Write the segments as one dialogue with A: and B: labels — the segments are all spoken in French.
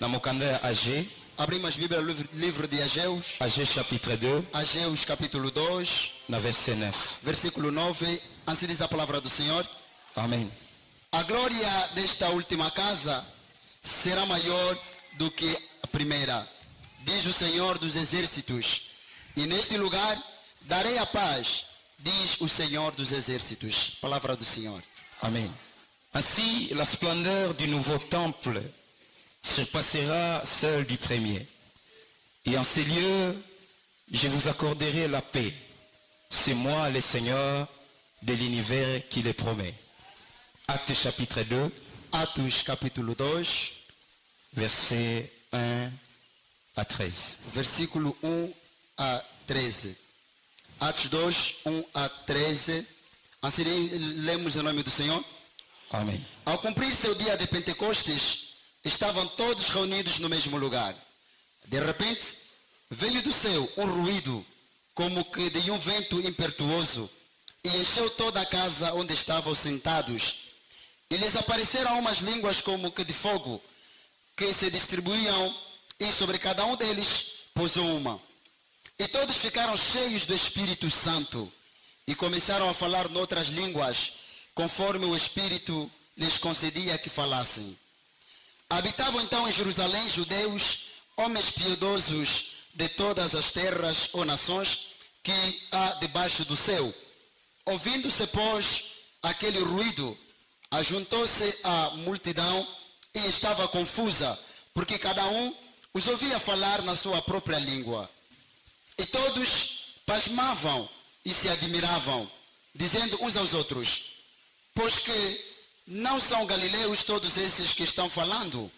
A: na mokanda ya Agé.
B: Abrimos a Bíblia, livro de Ageus.
A: Agé chapitre 2,
B: Ageus capítulo 2,
A: na verset 9.
B: versículo 9. Assim diz a palavra do Senhor.
A: Amen.
B: A glória desta última casa será maior do que a primeira, diz o Senhor dos exércitos. E neste lugar darei a paz, diz o Senhor dos exércitos. Palavra do Senhor.
A: Amen. Ainsi, la splendeur du nouveau temple surpassera celle du premier. Et en ces lieux, je vous accorderai la paix. C'est moi, le Seigneur de l'univers, qui le promet. Actes chapitre 2,
B: Atos capítulo 2,
A: versets 1 à 13.
B: versículo 1 a 13. Atos 2, 1 a 13. Assim lemos em nome do Senhor.
A: Amen.
B: Ao cumprir seu dia de Pentecostes, estavam todos reunidos no mesmo lugar. De repente, veio do céu um ruído, como que de um vento impetuoso, e encheu toda a casa onde estavam sentados. E lhes apareceram umas línguas como que de fogo, que se distribuíam, e sobre cada um deles pousou uma. E todos ficaram cheios do Espírito Santo, e começaram a falar noutras línguas, conforme o Espírito lhes concedia que falassem. Habitavam então em Jerusalém judeus, homens piedosos de todas as terras ou nações que há debaixo do céu. Ouvindo-se, pois, aquele ruído, ajuntou-se a multidão e estava confusa, porque cada um os ouvia falar na sua própria língua. E todos pasmavam e se admiravam, dizendo uns aos outros: pois que não são galileus todos esses que estão falando?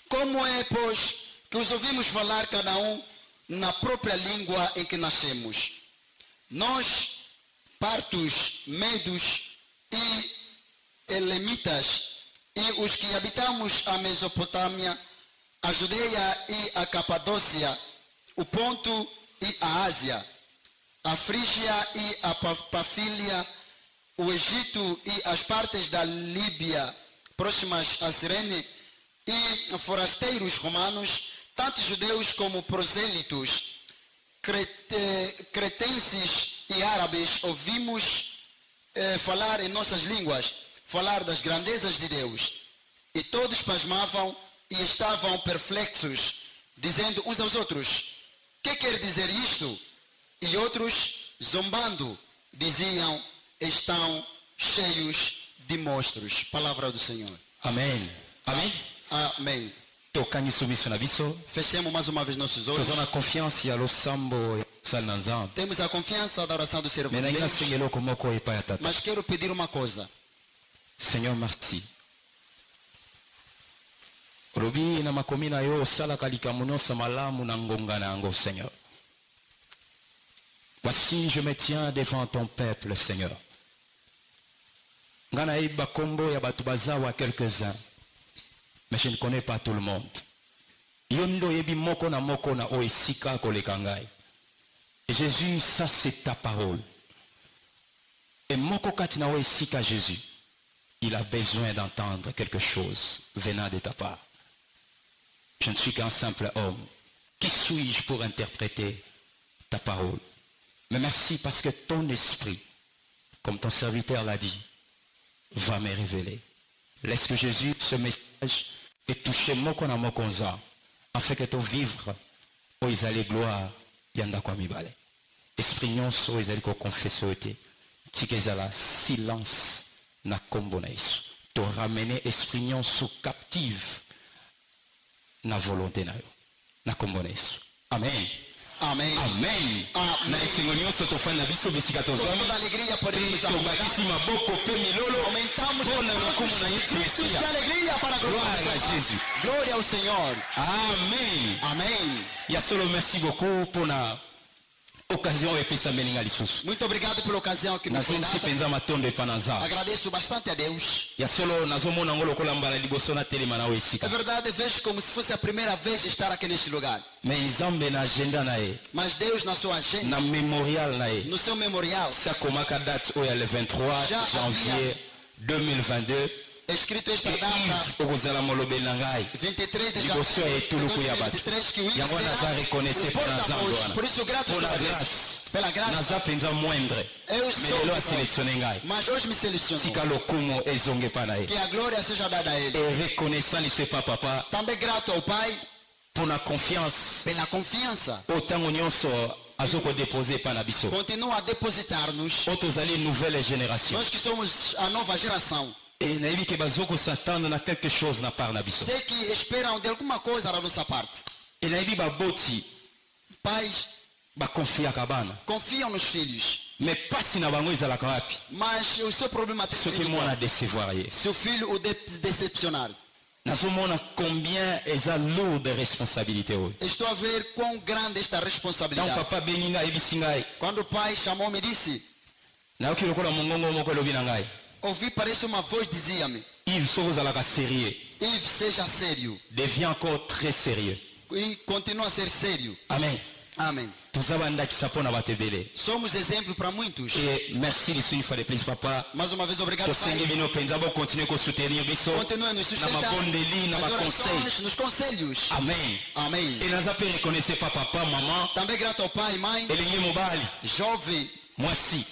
B: Como é, pois, que os ouvimos falar cada um na própria língua em que nascemos? Nós, partos, medos e elemitas, e os que habitamos a Mesopotâmia, a Judeia e a Capadócia, o Ponto e a Ásia, a Frígia e a Pafília, o Egito e as partes da Líbia próximas a Cirene, e forasteiros romanos, tanto judeus como prosélitos, cretenses e árabes, ouvimos falar em nossas línguas, falar das grandezas de Deus. E todos pasmavam e estavam perplexos, dizendo uns aos outros: que quer dizer isto? E outros, zombando, diziam: estão cheios de monstros. Palavra do Senhor.
A: Amen. Amen.
B: Amém.
A: Tokani sumiso na biso.
B: Fechemos mais uma vez nossos olhos.
A: Tozana confiance ya losambo ya sala nzambe.
B: Temos a confiança da oração do servo de
A: Menainga
B: Deus.
A: sengelo komoko epai ya tata.
B: Mas quero pedir uma coisa.
A: Seigneur, merci. Olobi na makomi na yo osalaka likambo nyonso malamu na ngonga na yango, Seigneur. Voici, je me tiens devant ton peuple, Seigneur. Ngana iba kombo ya batu bazawa quelques-uns, mais je ne connais pas tout le monde. Yondo yebi moko na oesika koleka ngai. Et Jésus, ça c'est ta parole. Et moko kati na oesika Jésus, il a besoin d'entendre quelque chose venant de ta part. Je ne suis qu'un simple homme. Qui suis-je pour interpréter ta parole? Mais merci parce que ton esprit, comme ton serviteur l'a dit, va me révéler. Laisse que Jésus, ce message, ait touché moko na mokonza, afin que ton vivre, o izale gloire, yanda kwa mibale. Esprit nyonso izale ko confesse ote, tikezala silence na kombo na Yesu. To ramener esprit nyonso captive na volonté na yo. Na kombo na Yesu. Amen.
B: Amen.
A: Amen. Na esengo nyonso tofanda na biso bisika tozwami.
B: Toda alegria podemos
A: Tobakisi maboko pe milolo.
B: Aumentamos
A: Pona lokumu na yetu
B: de
A: Mesia.
B: alegria para a
A: Glória a
B: glória.
A: Jésus.
B: Glória ao Senhor.
A: Amen.
B: Amém.
A: Ya solo merci beaucoup pour na occasion epesa meninga lisusu.
B: Muito obrigado pela ocasião que nos foi
A: Nazomisi
B: dada.
A: penza matondo epananza.
B: Agradeço bastante a Deus.
A: Ya solo nazomona ngolo kolambala liboso na telema na
B: É
A: esika.
B: verdade, vejo como se fosse a primeira vez estar aqui neste lugar.
A: Mais nzambe na agenda na ye,
B: Mas Deus, na sua agenda,
A: na memorial na ye,
B: no seu memorial,
A: ça komaka date oyo ya le 23
B: Ja
A: janvier 2022
B: escrito esta
A: ke
B: data,
A: Yves okozala molobeli na ngai
B: 23 de
A: liboso ya
B: janeiro de
A: etuluku ya bato
B: 2023, que o Yves
A: yango naza
B: será
A: reconnaisse
B: o
A: mpo na nzambe
B: porta-voz.
A: wana
B: Por isso, grato
A: mpo
B: sou
A: na
B: a Deus.
A: grâce
B: Pela graça,
A: naza mpenza moindre
B: eu
A: me
B: sou
A: lelo
B: de
A: asélectionne ngai
B: mas hoje me selecionou.
A: tika lokumu ezonge epai na ye
B: Que a glória seja dada a Ele.
A: et reconnaissant liso epai papa
B: Também grato ao Pai
A: mpo na confiance
B: pela confiança.
A: oyo ntango nyonso azokodepose epai na biso
B: Continua a depositar-nos.
A: oyo tozali nouvelle génération
B: Nós que somos a nova geração.
A: e nayebi ke bazokosatendre na quelque chose na part na biso
B: Sei que esperam de alguma coisa da nossa parte.
A: e nayebi baboti
B: Pais
A: bakonfiaka bana
B: confiam nos filhos.
A: me pasi na bango ezalaka wapi
B: Mas o seu problema tem
A: soki
B: sido
A: mwana décevoir ye
B: se o filho o decepcionar.
A: nazomona combien eza lourd de responsabilité oyo
B: Estou a ver quão grande esta
A: ntango
B: responsabilidade.
A: papa abengi ngai ayebisi ngai
B: Quando o pai chamou-me e disse,
A: nayoki lokola mongongo moko elobi na ngai
B: ouvi, parece uma voz, dizia-me,
A: Yves soki ozalaka sérieux
B: Yves, seja sério.
A: devient encore très sérieux
B: E continua a ser sério.
A: amen
B: Amém.
A: toza bandakisa mpo na bato ebele
B: Somos exemplo para muitos.
A: et merci liso une fois de plus papa
B: Mais uma vez, obrigado,
A: tosengi
B: Pai.
A: bino mpenza bokontinue kosoutenir biso
B: Continue a nos
A: na
B: sustentar
A: mabondeli na
B: nas
A: baconseil
B: orações, nos conselhos.
A: amen
B: Amém.
A: e naza mpe reconnaisse pa papa mama
B: Também grato ao pai e mãe,
A: elingi mobali
B: jovem,
A: mwasi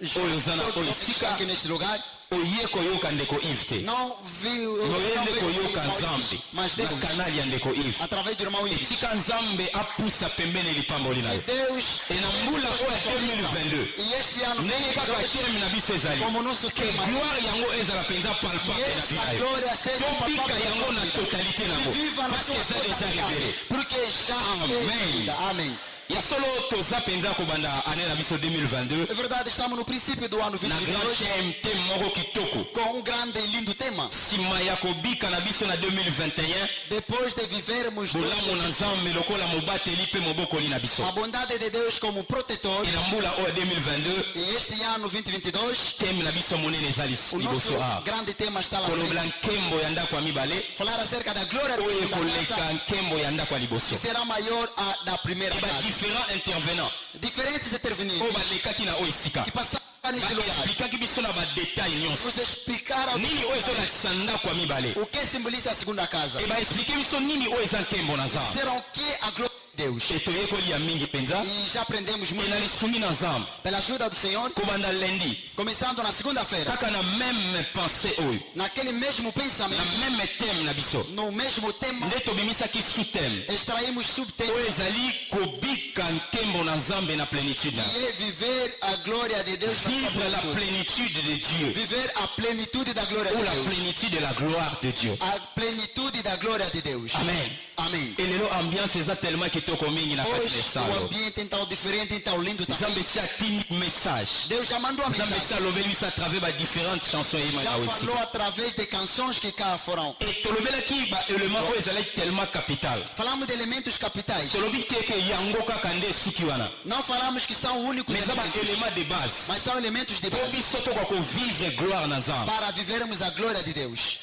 B: jovem,
A: Zana,
B: todos
A: oi,
B: que
A: sika.
B: estão aqui neste lugar.
A: oye koyoka ndeko Yves te
B: Não viu,
A: noyende koyoka nzambe
B: mas
A: na
B: Deus,
A: kanali ya ndeko Yves
B: através do irmão Yves.
A: etika nzambe apusa pembeni lipamboli na yo
B: Deus,
A: e na mbula oyo ya 2022
B: e este ano,
A: ndenge kaka temi na biso ezali
B: como o nosso
A: ke
B: tema,
A: gloire yango ezala mpenza
B: e
A: palpable na
B: esta
A: vida yo
B: glória seja
A: tobika yango na totalité nango
B: viva na
A: parce
B: sua
A: eza déjà
B: totalidade,
A: révélé
B: porque já
A: Amém.
B: é vida. Amém.
A: ya solo toza mpenza kobanda ane na biso 2022
B: É verdade, estamos no princípio do ano
A: na grand
B: 2022
A: thème moko kitoko
B: com um grande e lindo tema.
A: nsima ya kobika na biso na 2021
B: Depois de vivermos
A: bolamu na nzambe lokola mobateli mpe mobokoli na biso
B: a bondade de Deus como protetor,
A: e na mbula oyo ya 2022
B: e este ano 2022,
A: teme na biso monene eza
B: o nosso
A: liboso a
B: grande tema está lá
A: kolobela
B: frente.
A: nkembo ya ndako ya mibale
B: Falar acerca da glória de
A: oyo
B: Deus da
A: ekoleka
B: casa,
A: nkembo ya ndako ya liboso
B: que será maior a da primeira
A: e
B: casa.
A: badifférent intervenant
B: Diferentes intervenientes
A: oyo balekaki na oyo esika
B: que passaram neste lugar
A: baexplikaki biso na badetail nyonso
B: nos explicaram
A: nini oyo ezolakisa ndako ya mibale
B: o que simboliza a segunda casa.
A: e baexplike biso nini oyo eza nkembo na nzambe
B: Disseram o que a glória de Deus.
A: e toyekoli ya mingi mpenza
B: E já aprendemos
A: e
B: muito
A: na lisungi na nzambe
B: pela ajuda do Senhor,
A: kobanda lendi
B: começando na segunda-feira,
A: kaka na meme pensé oyo
B: naquele mesmo
A: na
B: pensamento,
A: meme teme na biso
B: no mesmo tema,
A: nde tobimisaki sous-teme
B: extraímos subtema
A: oyo ezali kobika nkembo na nzambe na plénitude na
B: e é viver a glória de Deus, na sua
A: vivre la
B: plenitude.
A: plénitude de Dieu
B: Viver a plenitude da glória
A: ou
B: de
A: la
B: Deus.
A: plénitude de la gloire de Dieu
B: A plenitude da glória de Deus.
A: amen
B: Amém.
A: e lelo ambiance eza tellement kitoko mingi na kati na
B: Hoje o
A: esalo
B: ambiente então diferente, então lindo também.
A: nzambe esi atindi message
B: Deus já mandou a
A: nzambe esi
B: mensagem.
A: alobeli biso à travers badifferentes chansons eyema
B: Já
A: na
B: falou
A: esika
B: através de canções que cá foram.
A: e tolobelaki baélément oyo ezalaki tellement capital
B: Falamos de elementos capitais.
A: tolobi keke yango kaka nde esuki wana
B: Não falamos que são únicos
A: mais eza
B: elementos,
A: baélément de base
B: mas são elementos de
A: po
B: base
A: biso tokoka kovivre gloire na nzambe
B: para vivermos a glória de Deus.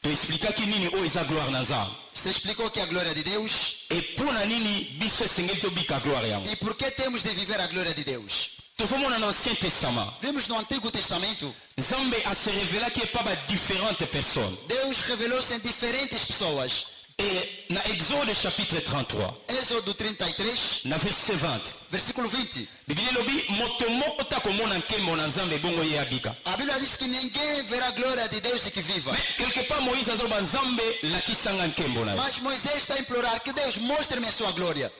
A: toexplikaki nini oyo eza gloire na nzambe
B: Você explicou que a glória de Deus
A: e mpo na nini biso esengeli tobika gloire yango
B: e por que temos de viver a glória de Deus.
A: tozomona na ancien testament
B: Vimos no Antigo Testamento,
A: nzambe ase revelaki epa badifférentes personnes
B: Deus revelou-se em diferentes pessoas.
A: e na exode chapitre 33
B: Êxodo 33,
A: na verset 20
B: versículo 20.
A: biblia elobi moto moko ta komona nkembo na nzambe bongo ye abika
B: A Bíblia diz que ninguém verá a glória de Deus e que viva.
A: mais quelque part moïse azoloba nzambe lakisanga nkembo na yo
B: Mas Moisés está a implorar que Deus mostre-me a sua glória.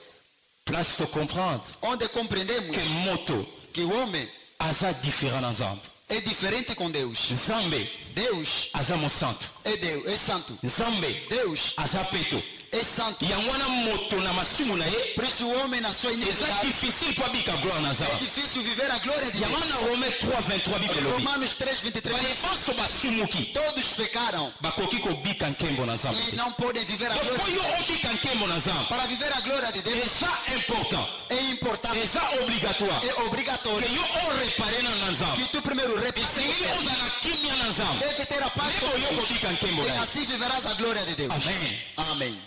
A: place to comprendre
B: Onde compreendemos
A: que moto
B: que o homem
A: aza différent na nzambe
B: é diferente com Deus.
A: nzambe
B: Deus
A: aza mosantu
B: é Deus, é santo.
A: nzambe
B: Deus
A: aza peto
B: é santo.
A: yango wana moto na masumu na ye
B: Por isso o homem na sua
A: eza
B: iniquidade
A: difficile mpo abika gloire na
B: é
A: nzambe
B: difícil viver a glória de
A: yango
B: Deus.
A: na romain 3:23 bible elobi
B: Romanos 3:23
A: baye
B: diz,
A: nyonso basumuki
B: todos pecaram
A: bakoki kobika nkembo na nzambe
B: e
A: te
B: não podem viver a
A: donc
B: glória
A: mpo
B: de
A: yo
B: Deus.
A: obika nkembo na nzambe
B: Para viver a glória de Deus
A: eza important
B: é importante,
A: eza obligatoire
B: é
A: ke
B: obrigatório
A: yo orepare na nzambe
B: que tu primeiro
A: esengeli
B: repares.
A: ozala kimia na nzambe
B: Deve ter a paz
A: nde
B: com
A: oyo
B: Deus.
A: kobika nkembo
B: E
A: na ye
B: assim viverás a glória de Deus.
A: amen
B: Amém.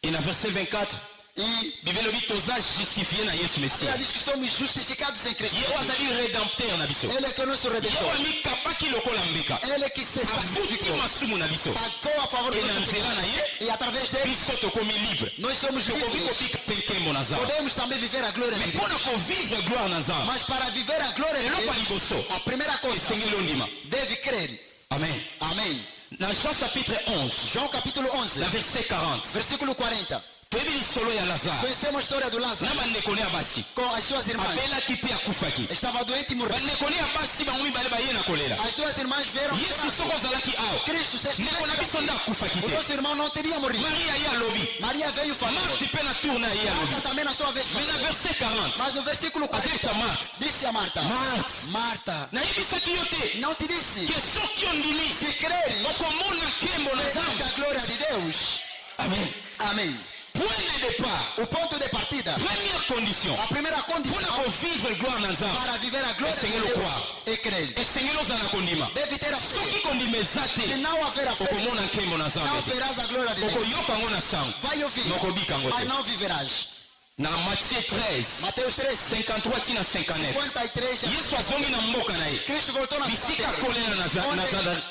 A: et na verset 24
B: E
A: Bible lobi toza justifié na Yesu
B: ela
A: Messia.
B: diz que somos justificados em Cristo.
A: Ye azali rédempteur na biso.
B: Ele que é o nosso
A: Ye
B: redentor.
A: amikabaki lokola mbeka.
B: Ele que se
A: Avuti
B: sacrificou.
A: masumu na biso.
B: Pagou a favor do
A: E na
B: nosso
A: nzela
B: pecado.
A: na ye,
B: E através dele,
A: biso tokomi libre.
B: nós somos
A: Tokoki
B: livres.
A: kobika mpe nkembo na Nzambe.
B: Podemos também viver a glória de
A: Mais mpona
B: Deus.
A: kovivre gloire na Nzambe,
B: Mas para viver a glória de
A: eloko ya
B: Deus,
A: liboso
B: a primeira coisa,
A: esengeli ondima.
B: deve crer.
A: Amen.
B: Amém.
A: Na Jean chapitre 11,
B: João capítulo 11,
A: na verset 40,
B: versículo 40.
A: toyebi lisolo ya Lazare
B: Conhecemos a história do
A: na
B: Lázaro
A: bandeko ne ya basi
B: com as suas irmãs.
A: abelaki mpe akufaki.
B: Estava doente e morreu.
A: bandeko ne ya basi bango mibale baye na kolela.
B: As duas irmãs vieram.
A: Yesu soki ozalaki awa,
B: Cristo, se
A: ndeko na biso nde akufaki
B: o
A: te.
B: nosso irmão não teria morrido.
A: Maria ye alobi,
B: Maria veio falar.
A: Marthe mpe na tour na ye alobi.
B: Marta também na sua vez
A: Mais na
B: falou.
A: verset 40,
B: Mas no versículo 40,
A: azalita Marthe,
B: disse a Marta:
A: Marthe,
B: Marta,
A: nayebisaki yo te
B: não te disse
A: ke soki ondimi
B: se creres,
A: okomona nkembo na
B: verás
A: Nzambe.
B: a glória de Deus.
A: Amen.
B: Amém.
A: Point de départ,
B: O ponto de partida,
A: première condition
B: a primeira
A: mpona
B: condição
A: kovivre gloire na Nzambe,
B: para viver a glória de
A: Esengeli
B: Deus
A: croire.
B: é crer.
A: esengeli ozala na kondima.
B: Deve ter a
A: soki
B: fé.
A: kondima eza
B: Se
A: te,
B: não haver a fé,
A: okomona nkembo na
B: não
A: Nzambe te.
B: verás a glória de Deus.
A: okoyoka yango na sango,
B: Vai ouvir,
A: nokobika yango
B: mas
A: te.
B: não viverás.
A: Na Matthieu 13,
B: Mateus 13,
A: 53 tina 59,
B: 53.
A: Yesu azongi na mboka na ye,
B: Cristo voltou na
A: bisika
B: cidade.
A: akolela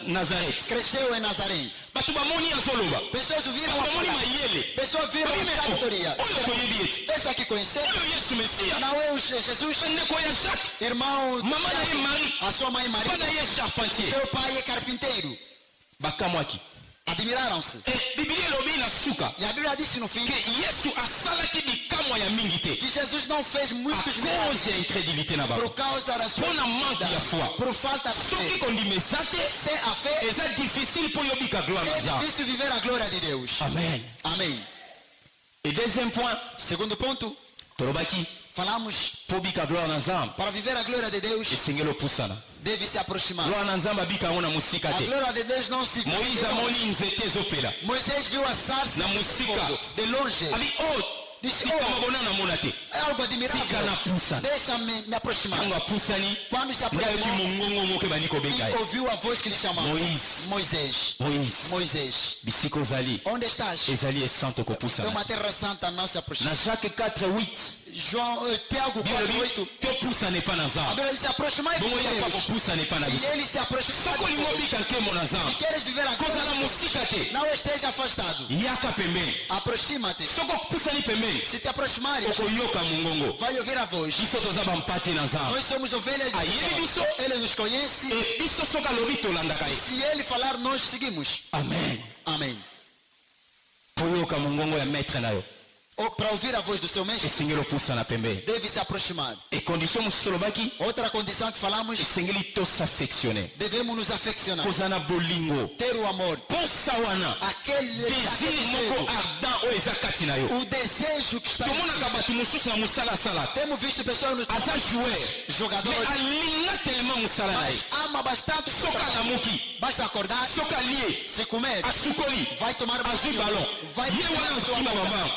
A: Nazareth.
B: Cresceu em Nazaré.
A: bato bamoni azoloba,
B: Pessoas ouviram
A: bato
B: a
A: bamoni
B: falar.
A: mayele,
B: Pessoas viram
A: Babi,
B: a sabedoria.
A: oyo koyebi ete
B: Esse aqui conhecer,
A: oyo Yesu Mesia,
B: não é o Jesus,
A: ndeko ya Jacques,
B: irmão,
A: mama na ye Marie,
B: a sua mãe
A: mpa
B: Maria,
A: na ye charpentier,
B: seu pai é carpinteiro.
A: bakamwaki.
B: Admiraram-se.
A: Biblia elobi na suka
B: E a Bíblia disse no fim
A: ke Yesu asalaki bikamwa ya mingi te
B: que Jesus não fez
A: a
B: muitos milagres
A: cause ya incrédulité na
B: por
A: bango.
B: causa da sua
A: Mpona manque ya foi,
B: por falta de
A: soki
B: fé.
A: kondima eza te,
B: Sem a fé
A: eza difficile mpo yobika gloire na
B: é
A: Nzambe.
B: difícil viver a glória de Deus.
A: Amen.
B: Amém.
A: Et deuxième point,
B: Segundo ponto,
A: tolobaki
B: falamos
A: mpo bika gloire na Nzambe
B: para viver a glória de Deus
A: esengeli opusana.
B: deve se aproximar.
A: Gloire na Nzambe abika yango na mosika
B: A
A: te.
B: glória de Deus não se
A: Moïse
B: vê.
A: amoni nzete ezopela,
B: Moisés viu a sarça
A: Na
B: de
A: música.
B: fogo de longe.
A: abi
B: Disse,
A: likama bona namona te.
B: é algo
A: Tika
B: admirável.
A: na pusana.
B: Deixa-me me aproximar.
A: Ntango apusani,
B: Quando se
A: nde ayoki
B: aproximou
A: mongongo moko ebandi kobeka
B: e
A: ye.
B: ouviu a voz que lhe chamava.
A: Moïse,
B: Moisés.
A: Moïse,
B: Moisés.
A: bisika ozali
B: Onde estás?
A: ezali esanto
B: É
A: kopusana.
B: uma terra santa, não se aproxima.
A: Na Jacques 4:8,
B: Tiago
A: Biblia
B: 4:8.
A: elobi topusana epa na
B: A
A: Nzambe.
B: Bíblia diz: aproximai de
A: Bongo yapa
B: Deus.
A: kopusana epa na
B: E
A: biso.
B: ele se aproxima.
A: Soko olingi obika nkembo na
B: Se
A: Nzambe,
B: queres viver a
A: kozala
B: glória,
A: mosika te,
B: não esteja afastado.
A: yaka pembeni.
B: Aproxima-te.
A: Soko opusani pembeni,
B: Se te aproximares,
A: okoyoka mongongo.
B: vai ouvir a voz.
A: Biso toza bampate na Nzambe.
B: Nós somos ovelhas de
A: Ayebi
B: Deus.
A: biso.
B: Ele nos conhece.
A: E biso soki alobi tolandaka ye.
B: Se ele falar, nós seguimos.
A: Amen.
B: Amém.
A: Poyoka mongongo ya maître na yo,
B: Para ouvir a voz do seu mestre,
A: esengeli opusana pembeni.
B: deve se aproximar.
A: E condition mosusu tolobaki,
B: Outra condição que falamos,
A: esengeli tosaffectionne,
B: devemos nos afeccionar.
A: kozala na bolingo.
B: Ter o amor.
A: Posa wana
B: Aquele
A: désir moko ardent oyo eza kati na yo.
B: o desejo que está.
A: tomonaka bato mosusu na mosala asalaka,
B: Temos visto pessoas nos
A: aza joueur mais
B: jogadores,
A: alinga tellement mosala na ye.
B: mas ama bastante.
A: soki alamuki,
B: Basta acordar,
A: soki alie,
B: se comer,
A: asukoli,
B: vai tomar
A: azwi ballon,
B: vai
A: ye wana azokima mama,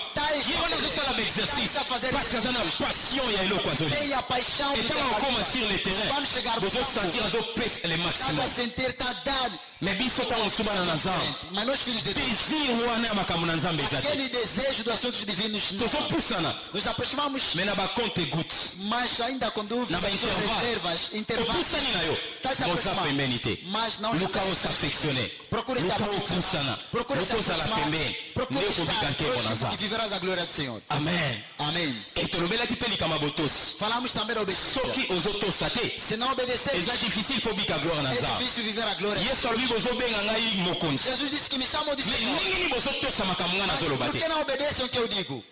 A: ye wana azosala baexercice parce aza na passion ya eloko azoli.
B: tem a paixão de
A: etango akoma sur le terrain
B: Quando chegar no
A: bozosentir azopesa le
B: Estás
A: maximum.
B: a sentir, está a dar.
A: mais biso ntango osubana na Nzambe,
B: Mas nós, filhos de Deus,
A: désir wana ya makambo na Nzambe eza te.
B: aquele desejo dos assuntos divinos,
A: tozopusana
B: nos aproximamos,
A: mais na bacompte goutte,
B: mas ainda com dúvidas,
A: na
B: reservas, intervalos.
A: opusani na yo
B: Tá se
A: boza
B: aproximando,
A: pembeni te.
B: mas não
A: luka osaffectionne,
B: Procure se
A: luka
B: aproximar.
A: opusana,
B: Procure se
A: luka ozala
B: aproximar.
A: pembeni
B: Procure
A: nde okobika
B: estar
A: nkembo na
B: próximo e
A: Nzambe.
B: viverás a glória do Senhor.
A: Amen.
B: Amém.
A: E tolobelaki mpe likama botosi,
B: Falamos também da obediência.
A: soki ozotosa te
B: Se não obedecer,
A: eza difficile fo bika gloire na
B: é
A: Nzambe.
B: difícil viver a glória.
A: Yesu alobi bozobenga ngai mokonzi,
B: Jesus disse que me chamam de
A: mais
B: Senhor.
A: ndenge nini bozotosa makambo ngai
B: Mas
A: nazoloba
B: por
A: te?
B: que não obedecem o que eu digo?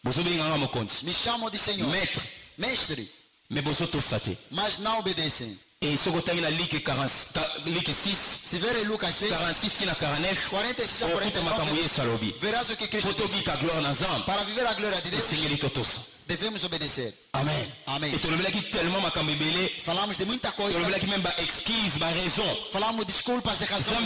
A: bozobenga ngai mokonzi,
B: Me chamam de Senhor.
A: maître,
B: Mestre,
A: mais bozotosa te.
B: mas não obedecem.
A: E soki otangi na Luke 6
B: Se ver em Lucas 6,
A: 46 tina 49,
B: 46 a
A: okuta makambo
B: 49,
A: Yesu alobi
B: verás o que
A: po
B: Cristo disse.
A: tobika gloire na Nzambe
B: Para viver a glória de Deus,
A: esengeli totosa.
B: devemos obedecer.
A: Amen.
B: Amen.
A: Et tu le qui tellement ma camébélé.
B: Falamos de muita coisa.
A: Tu le qui même ba excuse, ba raison.
B: Falamos desculpas e razões.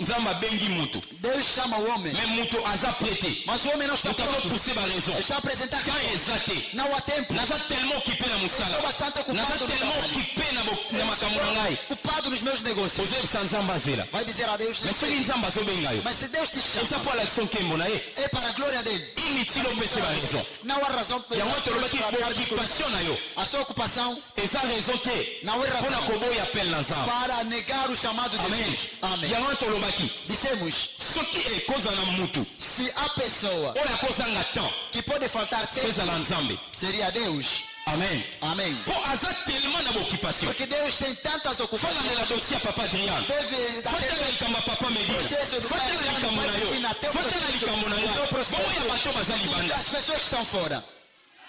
A: Zamba bengi mutu.
B: Deus chama o homem.
A: Mais mutu aza prêté.
B: Mas o homem não está
A: Mutu
B: pronto.
A: pousser ba raison.
B: Está a apresentar
A: Quand exaté.
B: não há tempo.
A: Naza tellement occupé na musala.
B: Estou bastante ocupado
A: Naza
B: no
A: tellement
B: trabalho.
A: occupé na makambo na ngai.
B: Ocupado nos meus negócios.
A: Ozo sans zamba zela.
B: Vai dizer a Deus.
A: Mais soki nzamba zo benga yo.
B: Mas se Deus te
A: Et ça
B: chama,
A: pour l'action kembo na ye.
B: é para a glória dele.
A: Inutile opesa ba raison.
B: Não há razão para
A: Yango tolobaki
B: dar desculpas.
A: occupation na yo.
B: A sua ocupação
A: Eza raison te.
B: não é
A: Mpona
B: razão
A: koboya appel na nzamba.
B: para negar o chamado de
A: Amen.
B: Deus. Amém.
A: Yango tolobaki.
B: Dissemos,
A: Soki ekoza na mutu.
B: se a pessoa
A: Oyo akozanga temps.
B: que pode faltar tempo
A: Ezala nzambe.
B: seria Deus.
A: Amen.
B: Amém.
A: Po aza tellement na occupation.
B: Porque Deus tem tantas
A: Fala
B: ocupações.
A: na dossier papa Adrian.
B: Deve
A: Fatela likambo ya papa Medina. Fatela likambo na yo. Fatela likambo na nga. Boya bato baza libanda.
B: as pessoas que estão fora,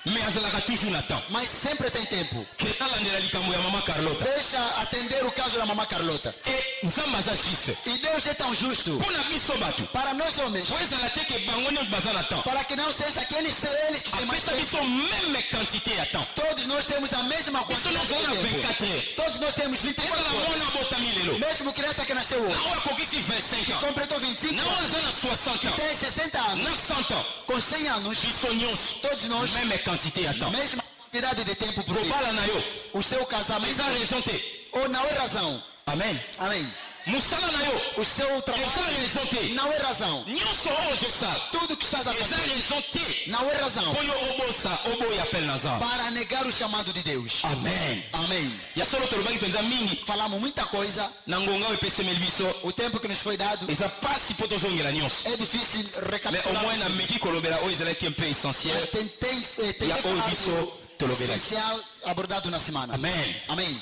A: Mais azalaka toujours na temps.
B: mas sempre tem tempo.
A: Ke alandela likambo ya mama Carlota.
B: Deixa atender o caso da mamãe Carlota.
A: E nzambe aza juste.
B: E Deus é tão justo
A: Mpo na biso bato.
B: para nós homens,
A: Po ezala te ke bango nyonso baza na temps.
B: para que não seja aqueles que têm mais
A: Apesa
B: tempo.
A: biso même quantité ya temps.
B: Todos nós temos a mesma
A: Biso
B: quantidade
A: nyonso na
B: de tempo.
A: 24 heures.
B: Todos nós temos 24
A: Ezala
B: horas.
A: mwana abotami lelo.
B: Mesmo criança que nasceu
A: Na
B: hoje,
A: oyo akokisi 25 ans.
B: completou 25
A: Na oyo aza na 60 ans.
B: tem 60 anos,
A: Na 100 ans.
B: com 100 anos,
A: Biso nyonso.
B: todos nós,
A: Même quantité ya temps.
B: mesma quantidade de tempo por dia.
A: Kobala na yo.
B: O seu casamento,
A: Eza raison te.
B: ou não é razão.
A: Amen.
B: Amém.
A: Musala na yo.
B: O seu
A: Eza
B: trabalho
A: raison te.
B: não é razão.
A: Nyonso oyo ozosala.
B: Tudo que estás a
A: Eza
B: fazer
A: raison te.
B: não é razão
A: Po yo obosa oboya appel na nzambe.
B: para negar o chamado de Deus.
A: Amen.
B: Amém.
A: Ya solo tolobaki mpenza mingi
B: Falamos muita coisa.
A: na ngonga oyo epesemeli biso.
B: O tempo que nos foi dado
A: Eza pasi mpo tozongela nyonso.
B: é difícil
A: Mais au
B: recapitular.
A: moins nameki kolobela oyo ezalaki un peu essentiel.
B: Mas tentei
A: Ya oyo
B: falar
A: biso
B: do
A: tolobelaki.
B: essencial abordado na semana.
A: Amen.
B: Amém.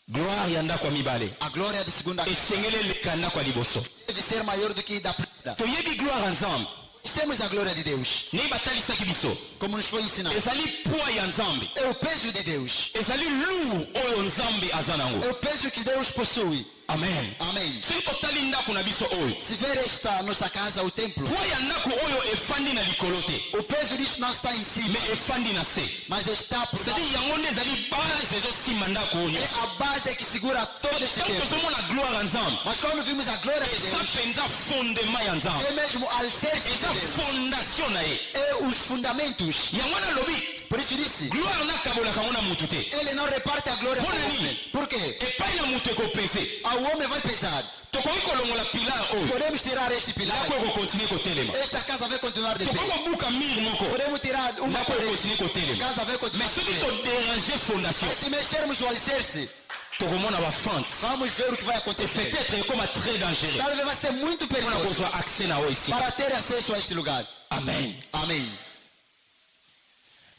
A: Gloire ya ndako ya mibale
B: A glória de segunda
A: esengeli eleka ndako ya liboso.
B: deve ser maior do que da primeira.
A: Toyebi gloire ya nzambe
B: Temos a glória de Deus,
A: ndenge batalisaki biso.
B: como nos foi ensinado.
A: Ezali poids ya nzambe.
B: É o peso de Deus.
A: Ezali lourd oyo nzambe aza nango.
B: É o peso que Deus possui.
A: Amen.
B: Amém.
A: soki totali ndako na biso oyo
B: Se ver esta nossa casa, o templo,
A: poids ya ndako oyo efandi na likolo te
B: o peso disso não está em cima,
A: mais efandi na se.
B: mas está por baixo.
A: c'est-à-dire yango nde ezali base ezosimba ndako oyo
B: É
A: nyonso.
B: a base que segura todo este
A: ntango
B: templo.
A: tozomona gloire ya nzambe
B: Mas quando vimos a glória de
A: eza
B: Deus,
A: mpenza fondement ya nzambe,
B: é mesmo o alicerce de
A: eza
B: Deus.
A: fondation na ye.
B: É os fundamentos.
A: yango wana alobi
B: Por isso disse,
A: gloire nakabolaka yango na mutu te.
B: ele não reparte a glória
A: Por
B: para o
A: nini?
B: homem. Por quê?
A: epai na mutu ekopese
B: Ao homem vai pesar.
A: tokoki kolongola pilar oyo
B: Podemos tirar este pilar.
A: ndako ekokontinue kotelema.
B: Esta casa vai continuar de
A: tokoki
B: pé.
A: kobuka mire moko
B: Podemos tirar uma
A: ndako
B: parede.
A: ekokontinue
B: A
A: kotelema.
B: casa vai continuar
A: mais
B: de
A: soki
B: pé.
A: toderange fondation
B: Mas se mexermos o alicerce,
A: tokomona bafante
B: vamos ver o que vai acontecer.
A: peut-être ekoma très dangereux
B: Talvez vai ser muito
A: mpona
B: perigoso
A: kozwa accès na oyo esika.
B: para ter acesso a este lugar.
A: amen.
B: Amém.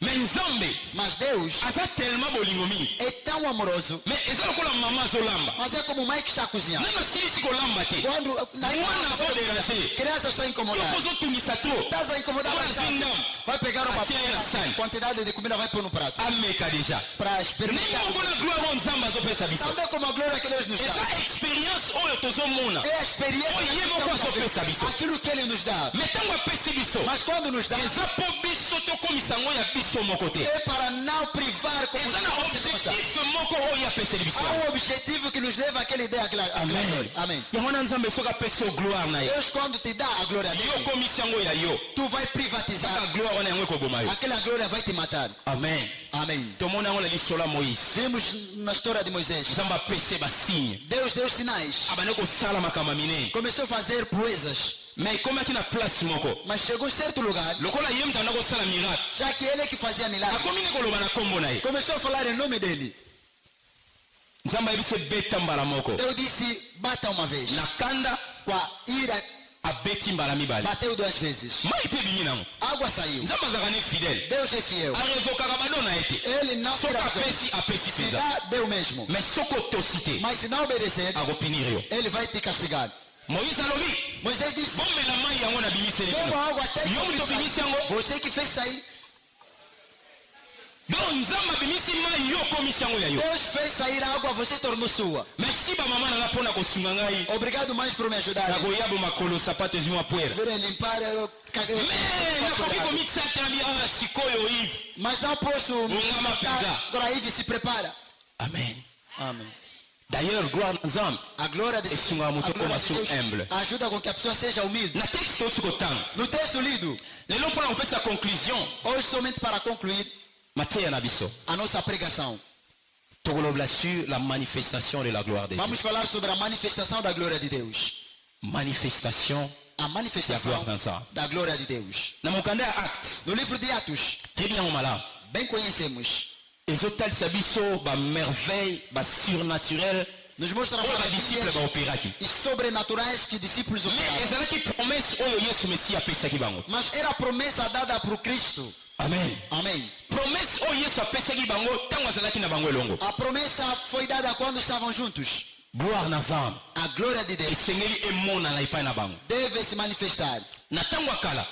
A: mais nzambe
B: Mas Deus
A: aza tellement bolingo mingi
B: é tão amoroso,
A: mais eza lokola mama azolamba
B: mas é como mãe que está cozinhando.
A: nano asilisi kolamba te
B: Quando na
A: mwana azoderange
B: criança está
A: yo
B: incomodada,
A: kozotungisa tro
B: estás a incomodar
A: Agora
B: bastante.
A: sim, não.
B: Vai pegar uma
A: Atire na sane.
B: quantidade de comida, vai pôr no prato
A: ameka deja
B: para
A: ndenge
B: experimentar.
A: moko na gloire oyo nzambe azopesa biso
B: Também como a glória que Deus nos dá.
A: eza expérience oyo tozomona
B: É a experiência
A: Oye,
B: que
A: moko
B: estamos a
A: azopesa
B: ver.
A: biso.
B: Aquilo que Ele nos dá.
A: mais ntango apesi biso
B: Mas quando nos dá,
A: eza mpo biso tokomisa yango ya biso moko te
B: é para não privar como
A: eza na objectif moko oyo apeseli biso
B: há um objetivo que nos leva àquela ideia.
A: amen
B: Amém.
A: yango wana nzambe soki apesi yo gloire na ye
B: Deus, quando te dá a glória dele,
A: yo komisi yango ya yo
B: tu vai
A: saka
B: privatizar.
A: gloire wana yango ekoboma yo
B: Aquela glória vai te matar.
A: amen
B: Amém.
A: tomona yango na lisolo ya moïse
B: Vimos na história de Moisés.
A: nzambe apesi basigne
B: Deus deu sinais.
A: abandi kosala makambo ya minene
B: Começou a fazer proezas.
A: mais ekomaki na place moko
B: Mas chegou em certo lugar,
A: lokola ye moto anda kosala miracle
B: já que ele é que fazia milagres,
A: akomi ne koloba na nkombo na ye
B: começou a falar em nome dele.
A: nzambe ayebisi ebeta mbala moko
B: Deus disse, bata uma vez.
A: na kanda
B: Com a ira,
A: abeti mbala mibale
B: bateu 2 vezes.
A: mai mpe ebimi nango
B: Água saiu.
A: nzambe azalaka ne fidèle
B: Deus é fiel.
A: arevokaka bado na ye te
B: Ele não
A: soki
B: tira as dores.
A: apesi apesi
B: Se
A: mpenza
B: dá, deu mesmo.
A: mais soki otosi te
B: Mas se não obedecer,
A: akopunir yo
B: ele vai te castigar.
A: moïse alobi
B: Moisés disse,
A: bomela mai yango na bimiseli
B: beba
A: bino
B: água até que
A: yo moto obimisi yango
B: você que fez sair.
A: donc nzambe abimisi mai yo okomisi yango ya yo
B: Deus fez sair a água, você tornou sua.
A: merci bamama nanga mpona kosunga ngai
B: Obrigado, mães, por me ajudar.
A: nakoyabo makolo sapato ezwi mwa puere
B: Verem limpar.
A: mais nakoki Komiti atambi a sikoyo Yves.
B: Mas não posso.
A: Ungama pizza.
B: Agora Yves se prepara.
A: Amen.
B: Amém.
A: D'ailleurs, gloire à Nzambe.
B: A glória de
A: Esse é um
B: a glória de Deus
A: humble.
B: ajuda com que a pessoa seja humilde.
A: Na texte tout kotang.
B: No texto lido,
A: Lelo pour on fait sa conclusion.
B: hoje somente para concluir
A: Matthieu Nabiso.
B: a nossa pregação,
A: Togolobla sur la manifestation de la gloire de Dieu.
B: vamos falar sobre a manifestação da glória de Deus.
A: Manifestation
B: A manifestação
A: Nzambe.
B: da glória de Deus.
A: Na mokanda Actes.
B: No livro de Atos,
A: Très bien mala.
B: bem conhecemos,
A: Ezotal sabiso ba merveille ba surnaturel.
B: nos mostra
A: Oh ba disciple
B: maravilhas
A: ba opéraki.
B: e sobrenaturais que discípulos
A: Mais
B: operaram.
A: ezalaki promesse oyo Yesu Messia apesaki bango.
B: Mas era a promessa dada para o Cristo.
A: Amen.
B: Amém.
A: Promesse oyo Yesu apesaki bango tango azalaki na bango elongo.
B: A promessa foi dada quando estavam juntos.
A: Gloire na Nzambe.
B: A glória de Deus
A: Esengeli emona na epai na bango.
B: deve se manifestar.
A: Na tango akala.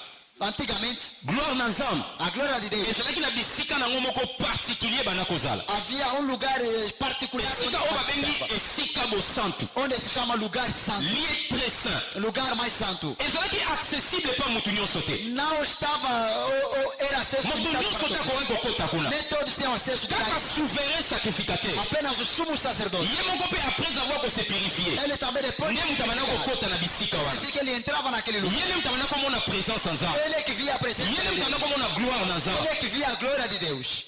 B: Antigamente,
A: Gloire na Nzambe.
B: a glória de Deus
A: ezalaki na bisika nango moko particulier bana kozala.
B: havia um lugar particular
A: Esika oyo babengi esika bosantu.
B: onde se chama lugar santo.
A: Lieu très saint.
B: Lugar mais santo.
A: ezalaki accessible pa mutu nyonso te.
B: Não estava, era acesso
A: Mutu
B: limitado
A: nyonso
B: para
A: te
B: todos.
A: akoki kokota kuna.
B: Nem todos tinham acesso
A: Kaka
B: direto.
A: souverain sacrificateur.
B: Apenas o sumo sacerdote.
A: Ye moko mpe après avoir kose purifié.
B: Ele também depois
A: nde mutu abanda kokota na bisika wana.
B: assim que ele entrava naquele lugar.
A: ye nde mutu abanda komona présence ya Nzambe.
B: Ele que via a presença
A: ye
B: de
A: nde mutu abanda
B: Deus.
A: komona gloire na Nzambe.
B: Ele que via a glória de Deus.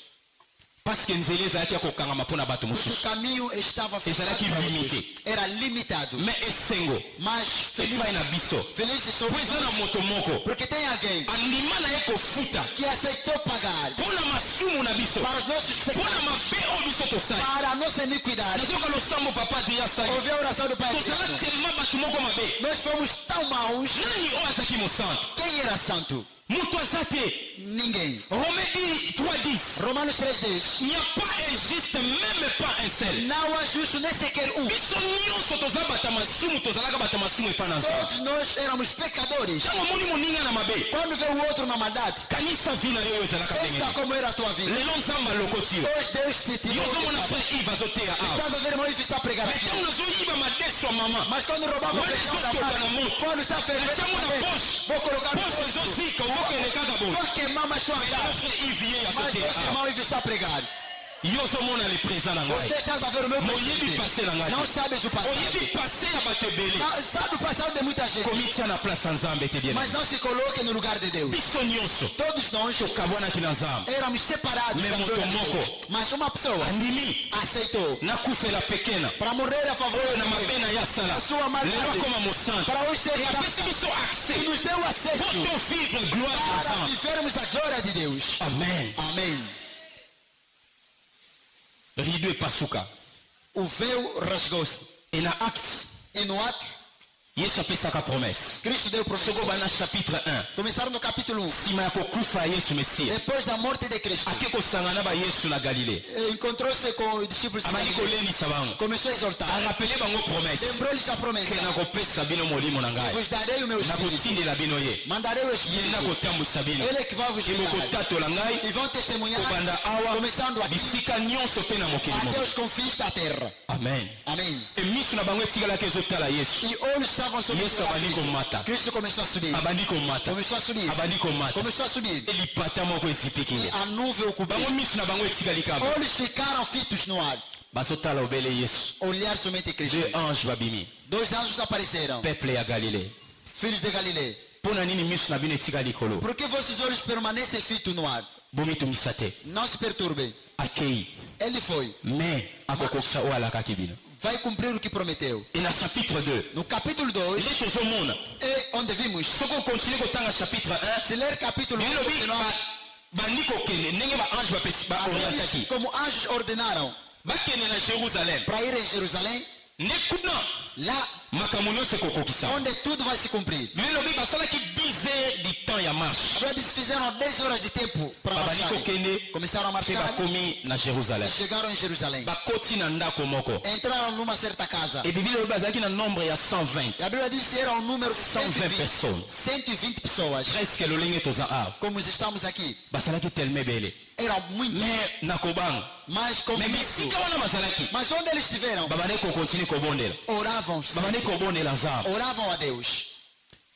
A: parce que nzela ezalaki ya kokangama mpo na bato
B: O
A: mosusu.
B: caminho estava fechado
A: Ezalaki
B: para
A: limité.
B: outros. Era limitado.
A: mais esengo
B: Mas feliz,
A: epai na biso
B: feliz
A: po
B: somos
A: eza na
B: nós,
A: moto moko
B: porque tem alguém
A: andima na ye kofuta
B: que aceitou pagar
A: mpo na masumu na biso
B: para os nossos
A: mpo na
B: pecados,
A: mabe oyo biso tosali.
B: para a nossa iniquidade.
A: nazoka losambo papa adria asali
B: Ouvi a oração do Pai
A: tozala
B: Eterno.
A: telema bato moko mabe.
B: Nós fomos tão maus.
A: nani oyo azalaki mosantu
B: Quem era santo?
A: moto aza te.
B: Ninguém.
A: Romains 3:10.
B: Romanos 3:10.
A: Il n'y a pas un juste, même pas un seul.
B: Não há justo nem sequer um.
A: biso nyonso toza bata masumu tozalaka bata masumu epai na Nzambe.
B: Todos nós éramos pecadores.
A: ntango omoni moninga na mabe
B: Quando vê o outro na maldade,
A: kanisa vi na yo oyo ezalaka
B: pensa
A: ndenge
B: como era a tua vida.
A: lelo Nzambe alokoti yo.
B: Hoje Deus te
A: yo
B: tirou.
A: ozomona frère Yves azoteya awa
B: Estás a ver, irmão, isso está pregando
A: me
B: aqui.
A: ntango nazoyiba madeso ya mama
B: Mas quando roubava o
A: Quando
B: pecado da
A: eles
B: mãe,
A: tocam na moto,
B: quando está fervendo,
A: natiango na poche
B: vou colocar no
A: poshe
B: bolso.
A: ezozika okokende kaka boye.
B: Vou queimar mais tua
A: lelo
B: casa.
A: frère Yves ye
B: Mas
A: azoteya
B: esse
A: awa
B: irmão Ives está pregando.
A: yo ozomona le présent na ngai
B: Você está a ver o meu
A: moyebi
B: presente.
A: pase na ngai
B: Não sabes o passado.
A: oyebi pase ya bato ebele
B: Não, sabe o passado de muita gente.
A: komitia na place ya Nzambe ete bien
B: Mas não se coloque no lugar de Deus.
A: biso nyonso
B: Todos nós
A: tokabwanaki na Nzambe
B: éramos separados
A: Mais
B: da
A: moto
B: glória de
A: moko.
B: Deus. Mas uma pessoa
A: andimi
B: aceitou
A: nakufela pekena
B: para morrer a favor
A: oyo na
B: de
A: mabe na ye asala
B: A sua maldade.
A: lelo akoma mosantu
B: para hoje ser
A: e apesi
B: santo.
A: biso
B: E
A: accès
B: nos deu acesso
A: poto vivre gloire na
B: para
A: Nzambe.
B: vivermos a glória de Deus.
A: Amen.
B: Amém.
A: rido epasuka
B: O véu rasgou-se.
A: e na acte
B: E no ato,
A: yesu apesaka promesse
B: Cristo deu promessa.
A: soko bana chapitre 1
B: Começaram no capítulo 1.
A: nsima ya kokufa ya yesu mesiya
B: Depois da morte de Cristo,
A: ake kosangana na bayesu na galile
B: encontrou-se com os discípulos de
A: abandi
B: Galileia.
A: kolelisa bango
B: Começou a exortar.
A: arapele bango promesse
B: Lembrou-lhes a promessa.
A: ke nakopesa bino molimo na ngai
B: Vos darei o meu espírito.
A: nakotindela bino ye
B: Mandarei o
A: ye
B: espírito.
A: nakotambwisa bino
B: Ele é que vai vos guiar.
A: ebokotatola ngai
B: E vão testemunhar,
A: kobanda awa
B: começando aqui,
A: bisika nyonso mpe na mokili
B: até
A: moko
B: os confins da terra.
A: amen
B: Amém.
A: emiso na bango etikalaki ezotala yesu
B: E olhos estavam sobre
A: yesu abandi komata
B: Cristo começou a subir.
A: abandi komata
B: Começou a subir.
A: abandi komata
B: Começou a subir.
A: elipata moko
B: E
A: ezipikili
B: a nuvem o cobriu.
A: bango miso na bango etikali kaba
B: Olhos ficaram fitos no ar.
A: bazotala obele yesu
B: Olhar somente Cristo.
A: deux anges babimi
B: Dois anjos apareceram.
A: peuple ya galile
B: Filhos de Galileia.
A: mpo na nini miso na bino etika likolo
B: Por que vossos olhos permanecem fitos no ar?
A: bomitungisa te
B: Não se perturbem.
A: akei
B: Ele foi.
A: me akokokisa oyo alakaki bino
B: Vai cumprir o que prometeu.
A: e na chapitre 2
B: No capítulo 2,
A: nde tozomona
B: é onde vimos.
A: soki okontinue kotanga chapitre 1
B: Se ler capítulo 1,
A: elobi bandi kokende ndenge baange baorientaki
B: como anjos ordenaram
A: bakende na jérusalem
B: para ir em Jerusalém,
A: nde kuna
B: lá
A: makambo nyonso ekokokisa
B: onde tudo vai se cumprir.
A: elobi basalaki 10 heures du temps ya marche
B: Agora eles fizeram 10 horas de tempo para
A: babandi
B: marchar.
A: kokende
B: Começaram a
A: mpe
B: marchar
A: bakomi na jérusalem
B: e chegaram em Jerusalém.
A: bakoti na ndako moko
B: Entraram numa certa casa.
A: e biblia elobi bazalaki na nombre ya 120
B: E a Bíblia diz que era um número de
A: 120 pessoas
B: 120 pessoas.
A: presque lolenge toza awa
B: Como estamos aqui.
A: basalaki telema ebele
B: Eram muitos.
A: me nakobanga
B: Mas como
A: me
B: isso.
A: bisika wana bazalaki
B: Mas onde eles estiveram?
A: babandi kokontinue kobondela
B: Oravam.
A: babandi kobondela nzambe
B: Oravam a Deus.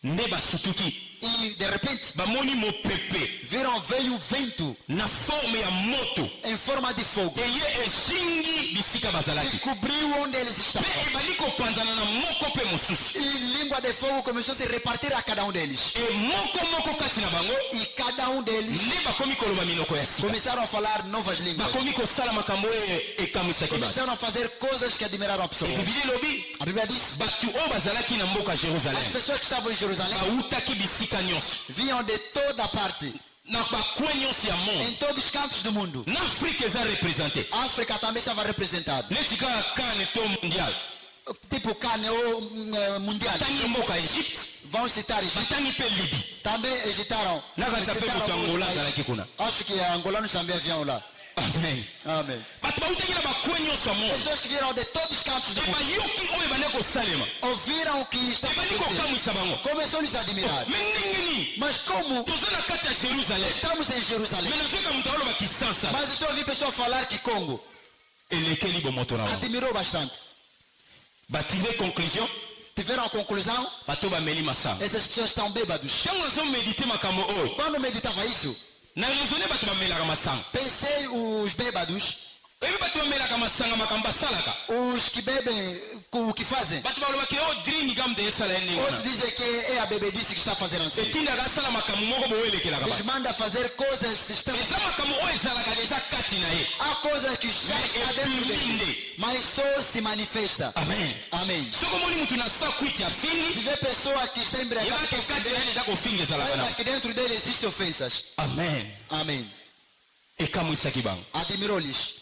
A: nde basutuki
B: E de repente
A: bamoni mopepe
B: viram veio o vento
A: na forme ya moto
B: em forma de fogo
A: eye ezingi bisika
B: e
A: bazalaki
B: cobriu onde eles estavam.
A: mpe ebandi kopanzana na moko mpe mosusu
B: E língua de fogo começou a se repartir a cada um deles.
A: e moko kati na bango
B: E cada um deles
A: nde bakomi koloba minoko ya sika
B: começaram a falar novas línguas.
A: bakomi kosala makambo oyo ekamwisaki bato
B: Começaram a fazer coisas que admiraram a pessoa.
A: ebibili elobi
B: A Bíblia diz:
A: bato oyo bazalaki na mboka
B: as
A: jerusalem
B: pessoas que estavam em Jerusalém
A: bautaki bisika nyonso
B: vinham de toda parte,
A: na bakwe nyonso ya
B: em
A: monde
B: todos os cantos do mundo.
A: na afrika eza represente
B: A África também estava representada.
A: neti kaka kane to mondial
B: Tipo Cane ou Mundial.
A: batangi mboka ya egypte
B: Vão citar Egito.
A: batangi mpe libi
B: Também egitaram.
A: nakati mpe
B: Citaram
A: moto
B: alguns
A: angola
B: países.
A: azalaki kuna
B: Acho que angolanos também haviam lá.
A: amen
B: Amém.
A: bato bautaki na bakwe nyonso ya monde
B: Pessoas que vieram de todos os cantos do
A: e
B: mundo
A: bayoki oyo ebandi kosalema
B: ouviram o que estava
A: ebandi
B: acontecendo.
A: kokamwisa bango
B: Começou a lhes admirar.
A: me ndenge nini
B: Mas como
A: toza na kati ya jerusalem
B: estamos em Jerusalém?
A: me nazweka moto aloba kisansa
B: Mas estou a ouvir pessoas falar que Congo
A: elekeli bomoto na bango
B: admirou bastante.
A: batire conclusion
B: Tiveram a conclusão,
A: bato bameli masanga
B: essas pessoas estão bêbados.
A: ntango nazomedite makambo oyo
B: Quando meditava isso,
A: na raisonne bato bamelaka masanga
B: pensei os bêbados,
A: oyebi bato bamelaka masanga makambo basalaka
B: os que bebem, o que fazem.
A: bato balobaki o drink gamde esala ye ndenge
B: Outros
A: wana
B: dizem que é a bebedice que está fazendo assim.
A: etindaka asala makambo moko boyelekelaka
B: Eles
A: bato
B: mandam fazer coisas estranhas.
A: eza makambo oyo ezalaka deja kati na ye
B: Há coisas que já está dentro dele, mas só se manifesta.
A: amen
B: Amém.
A: soki omoni mutu na sa kwiti
B: Se
A: afindi
B: vê pessoa que está embriagada,
A: yebaki kati na ye deja kofinga ezalaka
B: saiba
A: na
B: que dentro dele existem ofensas.
A: amen
B: Amém.
A: ekamwisaki bango
B: Admirou-lhes.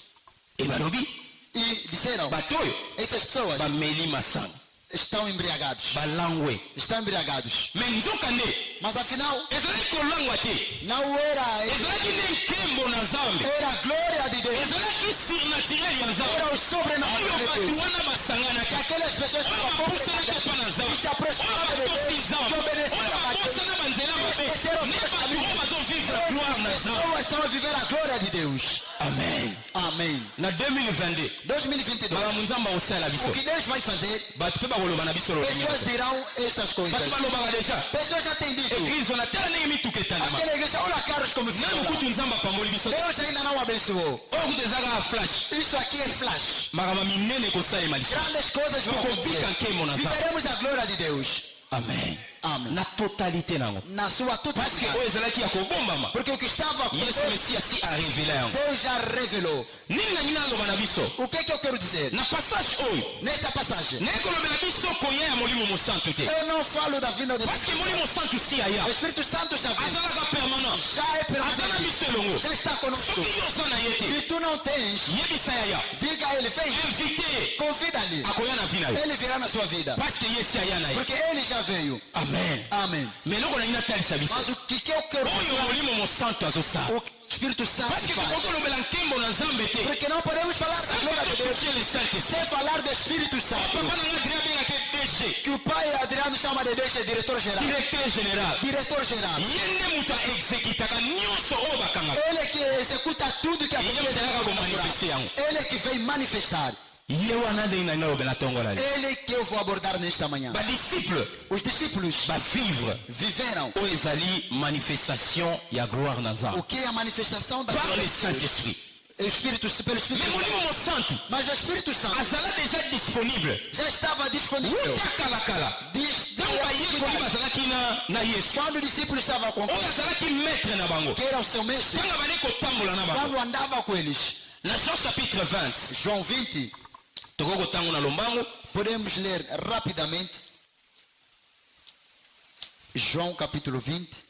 A: e balobi
B: E disseram,
A: bato oyo
B: essas pessoas
A: bameli masanga
B: estão embriagados.
A: balangwe
B: Estão embriagados.
A: me nzoka nde
B: Mas afinal,
A: ezalaki kolangwa te
B: não era,
A: ezalaki nde nkembo na nzambe
B: era a glória de Deus.
A: ezalaki surnaturel ya nzambe
B: Era o
A: oyo
B: sobrenatural de
A: bato
B: Deus.
A: wana basanganaki
B: Que aquelas pessoas que
A: oyo
B: estavam
A: babusanaki epa na nzambe
B: que se
A: oyo
B: aproximavam de
A: batosi
B: Deus,
A: nzambe
B: que
A: oyo
B: obedeceram a Deus.
A: babosana banzela mabe
B: Esqueceram os
A: nde
B: seus
A: bato oyo
B: caminhos.
A: bazovivre gloire na
B: As
A: nzambe
B: pessoas estão a viver a glória de Deus.
A: amen
B: Amém.
A: na 2022
B: 2022.
A: makambo nzambe akosala biso
B: O que Deus vai fazer,
A: bato mpe bakoloba na biso
B: pessoas dirão estas coisas.
A: bato balobaka deja
B: Pessoas já têm dito.
A: eglize wana tala ndenge mituka etandama
B: Aquela igreja, olha carros como
A: nanu
B: ficam lá.
A: kutu nzambe apamboli biso
B: Deus ainda não abençoou.
A: oyo kutu eza kaka flash
B: Isso aqui é flash.
A: makambo minene ekosalema lisusu
B: Grandes coisas vão
A: tokovika
B: acontecer.
A: nkembo na nzambe
B: Viveremos a glória de Deus.
A: amen
B: Amém.
A: na totalité nango
B: Na sua
A: parceke
B: totalidade.
A: oyo ezalaki ya kobombama
B: Porque o que estava
A: yesu
B: acontecendo,
A: mesiya si arevela yango
B: Deus já revelou.
A: nini nangi naloba na biso
B: O que é que eu quero dizer?
A: na passage oyo
B: Nesta passagem,
A: naye kolobela biso koya ya molimo mosantu te
B: eu não falo da vinda do
A: parceke molimo mosantu si aya
B: O Espírito Santo já veio.
A: azalaka permanent
B: Já é
A: aza na
B: permanente.
A: biso elongo
B: Já está conosco.
A: soki yo oza na ye te
B: Se tu não tens,
A: yebisa yaya
B: diga a ele, vem,
A: invite ye
B: convida-lhe.
A: akoya na vi na yo
B: Ele virá na sua vida.
A: parceke ye si aya na ye
B: Porque ele já veio.
A: amen
B: Amém.
A: me eloko nangi natalisa biso
B: Mas o que eu quero
A: oyo
B: falar,
A: molimo mosantu azosala
B: o que o Espírito Santo
A: parceke
B: faz.
A: tokolobela nkembo na nzambe te
B: Porque não podemos falar da glória de Deus
A: touche le saint esprit
B: sem falar do Espírito Santo.
A: papa nanga adrien abengaki dg
B: Que o pai Adriano chama de Deus, diretor-geral.
A: directeur général
B: Diretor-geral.
A: ye nde moto aexekitaka nyonso oyo bakangaka
B: Ele que executa tudo que
A: ye moto ayaka
B: acontece.
A: komanifeste yango
B: Ele que vem manifestar.
A: ye wana ndenge nangi nalobela ntongola le
B: Ele que eu vou abordar nesta manhã.
A: badisciple
B: Os discípulos
A: bavivre
B: viveram
A: oyo ezali manifestation ya gloire na
B: o
A: nzambe
B: que é a manifestação da
A: par
B: glória
A: le
B: de Deus.
A: saint-esprit
B: O Espírito, pelo Espírito
A: me
B: Santo.
A: molimo mosantu
B: Mas o Espírito Santo
A: azala déjà disponible
B: já estava disponível.
A: wuta kalakala
B: Desde
A: ntango bayekoli bazalaki na yesu
B: quando o discípulo estava com
A: oyo
B: Cristo,
A: azalaki maître na bango
B: que era o seu mestre,
A: ntango bali kotambola na bango
B: quando andava com eles.
A: na jean chapitre 20
B: João 20,
A: tokoki kotango na lombango
B: podemos ler rapidamente. João capítulo 20.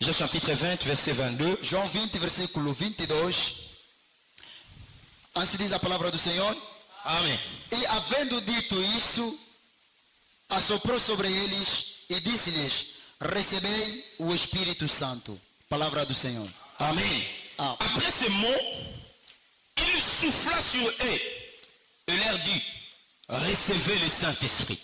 A: jean chapitre 20 verset 22
B: João 20, versículo 22. Assim diz a palavra do Senhor.
A: amen
B: E havendo dito isso, assoprou sobre eles e disse-lhes: recebei o Espírito Santo. Palavra do Senhor.
A: amen
B: Ah.
A: après ces mots il souffla sur eux et leur dit recevez le Saint-Esprit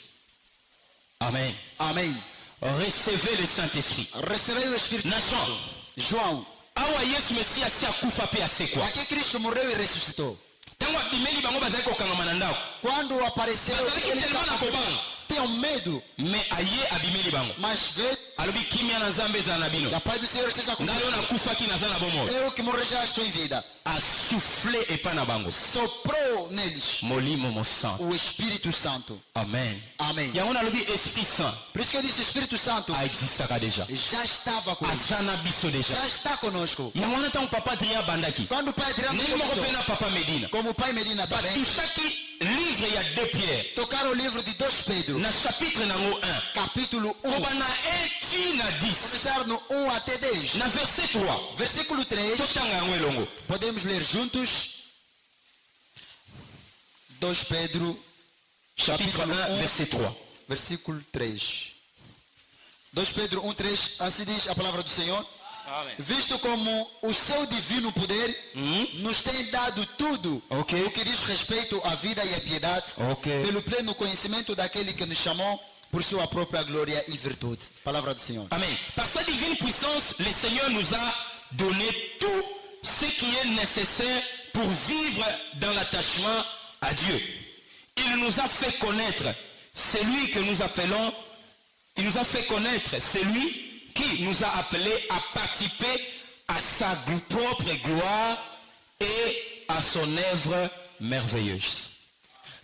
A: amen
B: Amém.
A: recevez le Saint-Esprit
B: Recebei o Espírito
A: na
B: Santo.
A: Jean
B: João.
A: awa yesu mesiya asi akufa mpe asekwa
B: Aqui Cristo morreu e ressuscitou.
A: ntango abimeli bango bazali kokangama na ndako
B: Quando apareceu,
A: bazalaki
B: ele
A: telema na
B: estava
A: kobanga
B: tinham medo,
A: mais aye abimeli bango
B: mas veio.
A: alobi kimia na nzambe ezala na bino
B: Que a paz do Senhor seja com
A: ngai oyo
B: você.
A: nakufaki naza na bomoi
B: Eu que morri já estou em vida.
A: asouffle epai na bango
B: Soprou neles
A: molimo mosantu
B: o Espírito Santo.
A: amen
B: Amém.
A: yango nalobi esprit saint
B: Por isso que eu disse: o Espírito Santo
A: aexistaka déjà
B: já estava conosco.
A: aza na biso déjà
B: Já está conosco.
A: yango wana ntango papa adrien abandaki
B: Quando o pai Adriano
A: ndenge moko mpe
B: começou,
A: na papa medina
B: como o pai Medina também,
A: batushaki livre ya 2 pierre
B: tocaram o livro de 2 Pedro,
A: na chapitre nango 1
B: capítulo 1.
A: koba na 1 ti na 10
B: Começar no 1 até 10.
A: na verset 3
B: Versículo 3.
A: totanga yango elongo
B: Podemos ler juntos. 2 Pedro,
A: chapitre
B: capítulo
A: 1
B: 1,
A: verset 3
B: versículo 3. 2 Pedro 1, 3. Assim diz a palavra do Senhor.
A: amen
B: Visto como o seu divino poder nos tem dado tudo
A: Ok.
B: o que diz respeito à vida e à piedade,
A: Ok.
B: pelo pleno conhecimento daquele que nos chamou por sua própria glória e virtude. Palavra do Senhor.
A: amen par sa divine puissance le Seigneur nous a donné tout ce qui est nécessaire pour vivre dans l'attachement à Dieu. Il nous a fait connaître celui que nous appelons, il nous a fait connaître celui qui nous a appelés à participer à sa propre gloire et à son œuvre merveilleuse.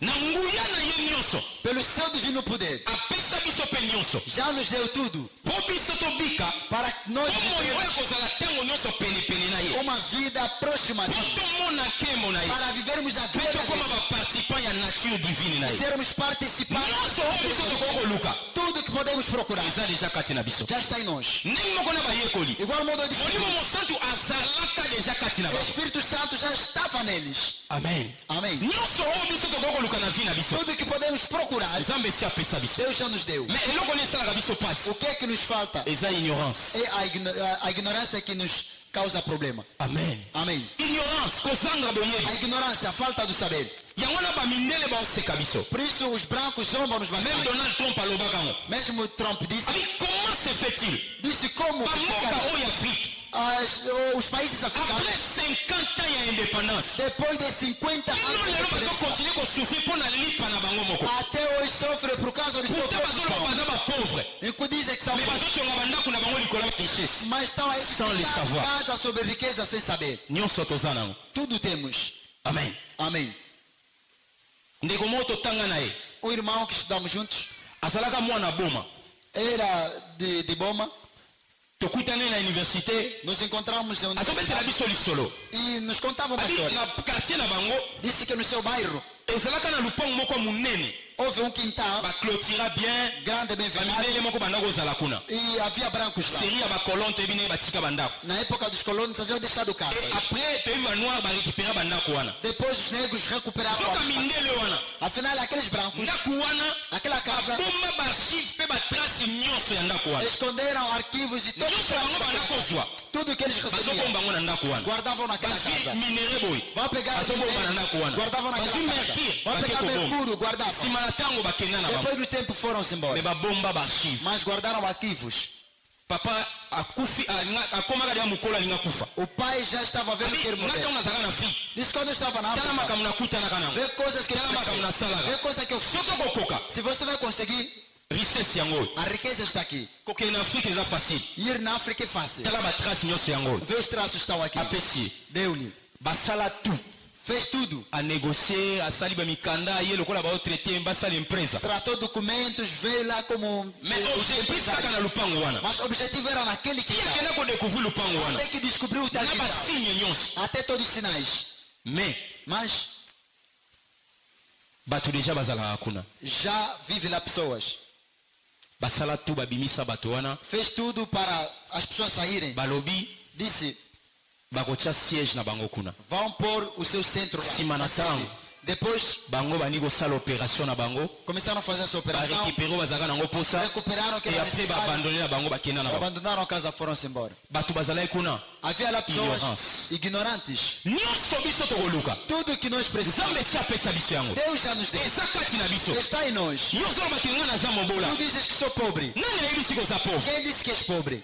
A: Na nguya na ye nyonso,
B: Pelo seu divino poder,
A: apesa biso pe nyonso.
B: já nos deu tudo
A: Po biso tobika,
B: para que nós
A: komo yo
B: vivamos
A: ekozala ntango nyonso pene na ye.
B: uma vida próxima
A: Po
B: dele,
A: tomona nkemo na ye.
B: para vivermos a
A: Po
B: glória
A: tokoma
B: dele,
A: baparticipant ya nature divine na
B: e
A: ye.
B: sermos participantes.
A: Nyonso oyo biso tokoki koluka,
B: Tudo que podemos procurar
A: eza deja kati na biso.
B: já está em nós.
A: Ndenge moko na bayekoli,
B: Igual modo de
A: molimo mosantu azalaka deja kati na
B: o
A: bango.
B: Espírito Santo já estava neles.
A: Amen.
B: Amém.
A: Nyonso oyo biso tokoki koluka na vi na biso,
B: Tudo que podemos procurar,
A: nzambe esi apesa biso.
B: Deus já nos deu.
A: Mais eloko nini esalaka biso pasi,
B: O que é que nos falta?
A: eza ignorance.
B: É a ignorância que nos causa problema.
A: Amen.
B: Amém.
A: Ignorance, kozanga boyebi.
B: A ignorância, a falta do saber.
A: yango wana bamindele baoseka biso.
B: Por isso os brancos zombam-nos
A: Même
B: bastante.
A: Donald Trump alobaka ngo,
B: Mesmo Trump disse,
A: abi comment se fait-il
B: disse como
A: bamboka oyo Afrique
B: os países
A: après
B: africanos,
A: 50 ans ya indépendance
B: depois de 50
A: bino
B: anos de
A: lelo
B: independência,
A: bazokontinue kosouffrir mpo na lipa na bango moko.
B: até hoje sofrem por causa do seu
A: Pourtant
B: próprio
A: bazoloba
B: pão.
A: baza bapauvre,
B: Enquanto dizem que são
A: mais
B: pobres,
A: bazotonga bandako na bango likolo ya richesse.
B: mas estão aí
A: Sans le savoir.
B: casa sobre riqueza sem saber.
A: Nyonso toza nango.
B: Tudo temos.
A: Amen.
B: Amém.
A: Ndeko moko totanga na ye
B: Um irmão que estudamos juntos
A: azalaka mwana boma,
B: era de Boma.
A: tokutani na université,
B: Nos encontramos em
A: azobetela
B: universidade
A: biso lisolo.
B: e nos contava uma
A: Abi
B: história.
A: na quartier na bango
B: Disse que no seu bairro
A: ezalaka na lupango moko munene,
B: houve um quintal
A: baclotira bien,
B: grande, bem fechado,
A: bamindele moko bandako ozala kuna.
B: e havia brancos lá.
A: Série ya bacolon toyebi ndenge batika bandako.
B: Na época dos colonos haviam deixado
A: Et
B: casas.
A: après toyebi banoir barécupéra bandako wana.
B: Depois os negros recuperaram.
A: Soka
B: as casas.
A: mindele wana,
B: Afinal, aqueles brancos,
A: ndako wana
B: aquela casa,
A: bomba baarchive mpe batrace nyonso ya ndako wana.
B: esconderam arquivos e todos os
A: Nyonso bango bandako ozwa,
B: tudo que eles recebiam
A: bazobomba yango na ndako wana.
B: guardavam naquela
A: Bazwi
B: casa.
A: minere boye,
B: Vão pegar
A: bazobomba na ndako wana.
B: guardavam
A: Bazwi
B: naquela casa.
A: mercure,
B: Vão
A: bake
B: pegar
A: kobomba.
B: mercúrio, guardavam.
A: Nsima na ntango bakenda na bango,
B: Depois do tempo foram-se
A: me
B: embora.
A: babomba baarchive.
B: Mas guardaram arquivos.
A: Papa akufi akomaka deya mokolo alinga kufa.
B: O pai já estava vendo que ele
A: Nga ntango
B: morreu.
A: nazalaka na Afrique,
B: Disse quando eu estava na
A: tala
B: África,
A: makambo nakutanaka nango,
B: vê coisas que eu
A: tala makambo
B: fiz.
A: nasalaka.
B: Vê coisas que eu fiz.
A: Soki okokoka
B: Se você vai conseguir,
A: richesse yango oyo,
B: a riqueza está aqui.
A: kokende na Afrique eza facile.
B: Ir na África é fácil.
A: Tala batrace nyonso yango oyo,
B: Vê os traços estão aqui.
A: apesi ye.
B: Deu-lhe.
A: basala tout,
B: Fez tudo.
A: anégocier, asali bamikanda ye lokola baotraite basala empresa.
B: Tratou documentos, veio lá como
A: Mais
B: os
A: objectif kaka
B: empresários.
A: na lupango wana,
B: Mas o objetivo era naquele que
A: ki akenda kodécouvrir lupango wana
B: tem que descobrir o tal
A: na
B: quintal.
A: basigne nyonso.
B: Até todos os sinais.
A: Mais
B: Mas
A: bato deja bazalaka kuna,
B: já vive lá pessoas.
A: basala tout babimisa bato wana,
B: Fez tudo para as pessoas saírem.
A: balobi
B: Disse,
A: bakotia siège na bango kuna.
B: vão pôr o seu centro lá.
A: Sim,
B: na
A: Manassang.
B: sede. Depois
A: Bango bani kosala opération na bango,
B: começaram a fazer essa operação.
A: barécupere bazalaka nango posa,
B: Recuperaram o que
A: e
B: era
A: après
B: necessário.
A: baabandone na bango bakenda na bango.
B: Abandonaram a casa, foram-se embora.
A: Bato bazalaki kuna,
B: Havia lá pessoas
A: Ignorância.
B: ignorantes.
A: nyonso biso tokoluka,
B: Tudo que nós precisamos,
A: nzambe esi apesa biso yango,
B: Deus já nos deu.
A: eza kati na biso.
B: Está em nós.
A: Yo ozolobaki nga naza mobola,
B: Tu dizes que sou pobre.
A: nani ayebi siki oza pauvre?
B: Quem disse que és pobre?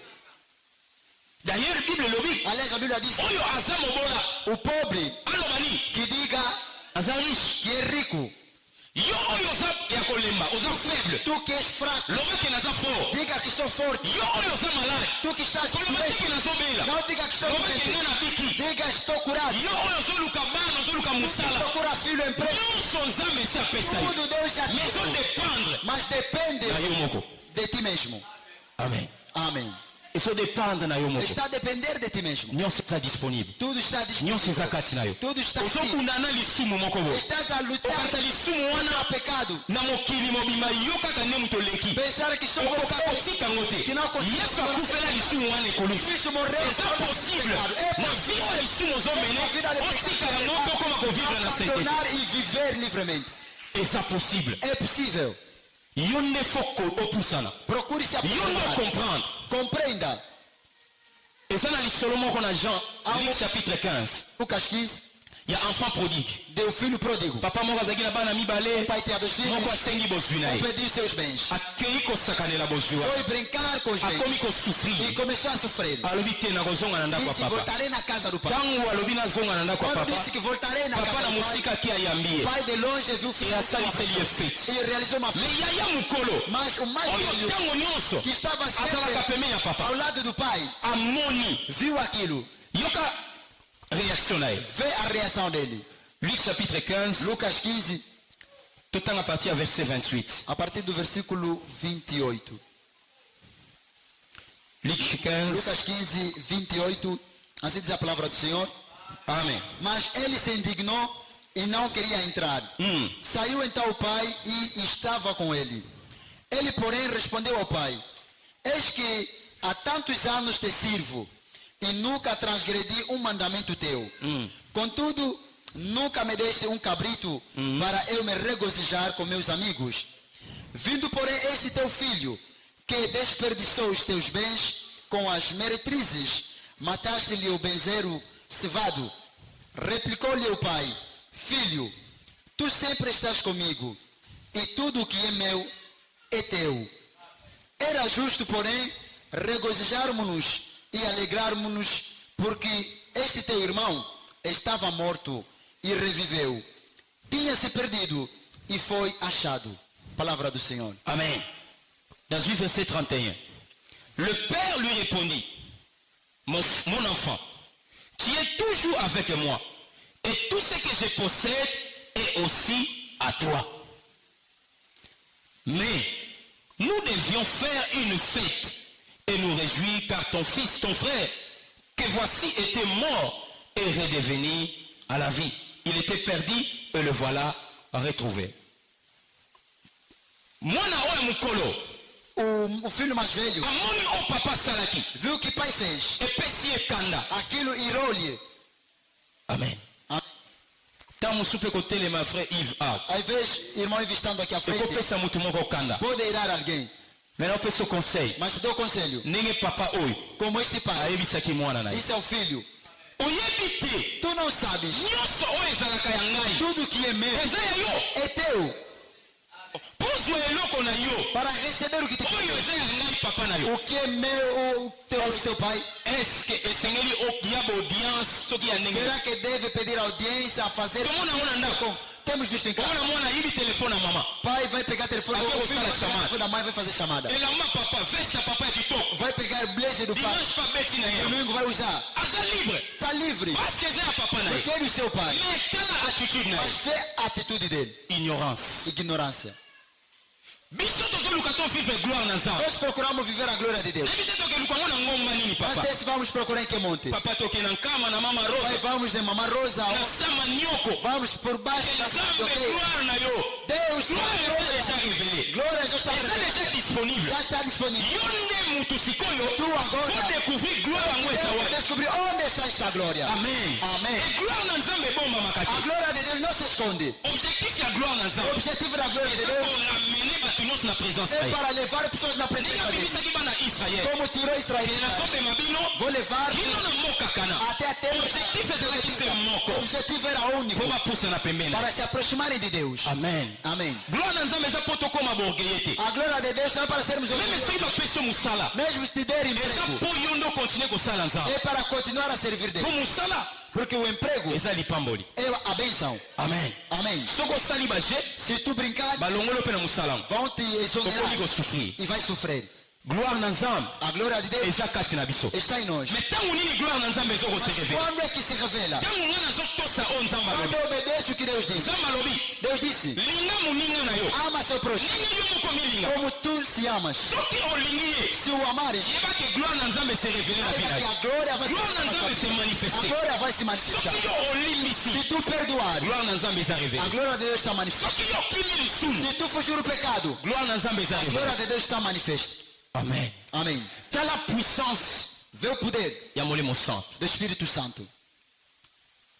A: D'ailleurs bible elobi
B: Aliás, a Bíblia diz,
A: oyo aza mobola
B: o pobre
A: aloba nini
B: que diga
A: aza riche.
B: que é rico.
A: Yo oyo oza ya kolemba, oza faible.
B: Tu que és fraco,
A: Loba ke naza fort.
B: diga que sou forte.
A: Yo oyo oza malade.
B: Tu que estás
A: Koloba te
B: doente,
A: ke nazobela.
B: não diga que estou
A: Loba ke
B: doente.
A: nga na biki.
B: Diga estou curado.
A: Yo oyo ozoluka bana, ozoluka mosala.
B: Procura filho, emprego.
A: Nyonso nzambe esi apesa yo.
B: Tudo Deus já
A: Mais
B: te deu.
A: ezodépendre
B: Mas depende
A: na yo moko.
B: de ti mesmo.
A: Amen.
B: Amém.
A: ezodépendre na yo moko.
B: Está a depender de ti mesmo.
A: Nyonso eza disponible.
B: Tudo está
A: Nyonso eza
B: disponível.
A: kati na yo.
B: Tudo está aqui.
A: ozokunda na lisumu moko boye.
B: Estás a lutar
A: okanisa lisumu
B: contra
A: wana
B: o pecado.
A: na mokili mobimba yo kaka nde moto oleki.
B: Pensar que só
A: okoka
B: você
A: kotika yango te.
B: que não consegue.
A: Yesu akufela lisumu wana ekolusu.
B: Cristo morreu
A: eza
B: contra o
A: possible
B: pecado. É
A: na vi oyo lisumu ozomene otika yango mpo okoma kovivre na sainteté.
B: abandonar e viver livremente.
A: eza possible.
B: É possível.
A: yo nde fo opusana.
B: Procure se
A: yo nde
B: aprofundar.
A: comprendre.
B: Compreenda.
A: eza na lisolo moko na Jean Luc chapitre 15.
B: Lucas 15,
A: ya enfant prodigue.
B: deu filho pródigo.
A: papa moko azalaki na bana
B: O
A: mibale
B: pai tinha 2 filhos,
A: moko asengi bozwi na ye
B: pediu seus bens.
A: akei kosakanela bozwi wana
B: Foi brincar com os
A: akomi
B: bens e
A: kosufrir
B: começou a sofrer.
A: alobi te nakozonga na ndako ya
B: Disse:
A: papa
B: voltarei na casa do pai.
A: ntango alobi nazonga na ndako ya
B: Quando
A: papa
B: disse que voltarei na
A: papa
B: casa
A: na
B: do pai,
A: mosika aki ayambi ye
B: o pai de longe viu o
A: e
B: filho
A: asaliseli ye fete
B: e realizou uma
A: me
B: festa.
A: yaya mokolo
B: Mas o mais
A: oyo
B: velho,
A: ntango nyonso
B: que estava
A: azalaka
B: sempre
A: pembeni ya papa
B: ao lado do pai,
A: amoni
B: viu aquilo.
A: yoka réaction na ye
B: Vê a reação dele.
A: Luc chapitre 15
B: Lucas 15,
A: totanga partir ya verset 28
B: a partir do versículo 28.
A: Luc 15
B: Lucas 15, 28. Assim diz a palavra do Senhor.
A: amen
B: Mas ele se indignou e não queria entrar. Saiu então o pai e estava com ele. Ele, porém, respondeu ao pai: Eis que há tantos anos te sirvo e nunca transgredi um mandamento teu. Contudo, nunca me deste um cabrito para eu me regozijar com meus amigos. Vindo, porém, este teu filho, que desperdiçou os teus bens com as meretrizes, mataste-lhe o benzeiro cevado. Replicou-lhe o pai: Filho, tu sempre estás comigo, e tudo o que é meu é teu. Era justo, porém, regozijarmos-nos e alegrarmos-nos, porque este teu irmão estava morto e reviveu. Tinha-se perdido e foi achado. Palavra do Senhor.
A: amen dans le verset 31 le père lui répondit mon enfant tu es toujours avec moi et tout ce que je possède est aussi à toi mais nous devions faire une fête et nous réjouir car ton fils ton frère que voici était mort et redevenu à la vie il était perdu et le voilà retrouvé mwana oyo mokolo
B: O filho mais velho
A: amoni oyo papa asalaki
B: viu o que o pai fez.
A: epesi ye kanda
B: Aquilo irou-lhe.
A: amen ntango mosusu mpe kotelema frère Yves Art
B: Às vezes, irmão estando aqui à frente,
A: ekopesa motu moko kanda
B: pode irar alguém.
A: maintenant opesa conseil
B: Mas te dou conselho.
A: ndenge papa oyo
B: Como este pai,
A: ayebisaki mwana na ye
B: isso é o filho.
A: oyebi te
B: Tu não sabes.
A: nyonso oyo ezalaka ya ngai
B: Tudo que é meu
A: eza ya yo
B: é teu.
A: pozwa eloko na yo
B: Para receber o que te
A: oyo eza ya ngai papa na yo
B: O que é meu, o teu pai.
A: eske esengeli oya baaudience soki ya ndenge
B: Será que deve pedir audiência a fazer?
A: tomona ngo na ndako
B: Temos visto em casa.
A: omona mwana ayibi telefone ya mama
B: Pai vai pegar telefone.
A: Aqui eu
B: O
A: vou
B: filho
A: fazer
B: vai pegar
A: chamada.
B: telefone da mãe, vai fazer chamada.
A: elamba papa veste ya papa ya kitoko
B: Vai pegar o blazer do pai.
A: dimanche pa beti na ye
B: Domingo vai usar.
A: aza libre
B: Está livre.
A: parce que eza ya papa na ye
B: Porque é do seu pai.
A: mais tala attitude na ye
B: Mas vê a atitude dele.
A: ignorance
B: Ignorância.
A: biso tozoluka to vivre gloire na nzambe
B: Nós procuramos viver a glória de Deus.
A: nayebi te tokeluka ngo na ngomba nini
B: Mas
A: papa
B: esse vamos procurar em que monte?
A: papa toke na nkama na mama
B: Pai,
A: rosa
B: vamos em Mamã Rosa.
A: na sama nyoko
B: Vamos por baixo da
A: nzambe
B: ok?
A: gloire na yo
B: Deus,
A: gloire eza
B: glória,
A: déjà révélé
B: glória já está
A: eza déjà
B: presente.
A: disponible
B: Já está disponível.
A: yo nde mutu sikoyo
B: Tu agora
A: fo découvrir gloire yango eza
B: Deus vai
A: wapi
B: descobrir onde está esta glória.
A: amen
B: Amém.
A: e gloire na nzambe ebombamaka
B: A
A: te
B: glória de Deus não se esconde.
A: objectif ya gloire na
B: O
A: nzambe
B: objetivo da glória de
A: eza
B: Deus
A: koramene bato nyonso na présence na
B: é
A: ye
B: para levar pessoas na
A: ndenge
B: presença dele.
A: abimisaki bana israel
B: Como tirou Israel,
A: ke nazobema bino
B: vou levar
A: kino na mboka kana
B: até a terra.
A: objectif ezalaki se moko
B: O objetivo era único,
A: mpo bapusana pembeni
B: para se aproximarem de Deus.
A: amen
B: Amém.
A: gloire na nzambe eza mpo tokóma borgeye te
B: A glória de Deus não é para sermos
A: meme
B: orgulhosos.
A: soki bapesi yo mosala
B: Mesmo te der
A: eza
B: emprego,
A: mpo yo nde okontinue kosala nzambe
B: é para continuar a servir
A: mpo
B: Deus.
A: mosala
B: Porque o emprego
A: eza lipamboli.
B: é a bênção.
A: Amen.
B: Amém.
A: Soko osali baje,
B: Se tu brincar,
A: balongolo pe na musalamu.
B: vão te
A: Okoli
B: exonerar
A: kosufrir.
B: e vai sofrer.
A: Gloire na Nzambe
B: A glória de Deus
A: eza kati na biso.
B: está em nós.
A: Mais tango nini gloire na Nzambe ezoko se
B: Mas
A: révéler.
B: quando é que se revela?
A: Tango nga nazotosa oyo Nzambe
B: Quando
A: alobi.
B: eu obedeço o que Deus diz.
A: Nzambe alobi,
B: Deus disse:
A: linga moninga na yo.
B: ama seu próximo
A: Ndenge yo moko milinga.
B: como tu se amas.
A: Soki olingi ye,
B: Se o amares,
A: yeba ke gloire na Nzambe se révéler na
B: saiba
A: vida
B: que
A: ye.
B: a glória vai se
A: Gloire na Nzambe se
B: manifestar. A
A: manifester.
B: glória vai se manifestar.
A: Soki yo olimbisi,
B: Se tu perdoar,
A: gloire na Nzambe eza
B: a
A: révéler.
B: glória de Deus está manifesta.
A: Soki yo kimi lisumu,
B: Se tu fugir o pecado,
A: gloire na Nzambe eza
B: a
A: révéler.
B: glória de Deus está manifesta.
A: Amen.
B: Amém.
A: Tala puissance
B: Vê o poder
A: ya molimo santo
B: do Espírito Santo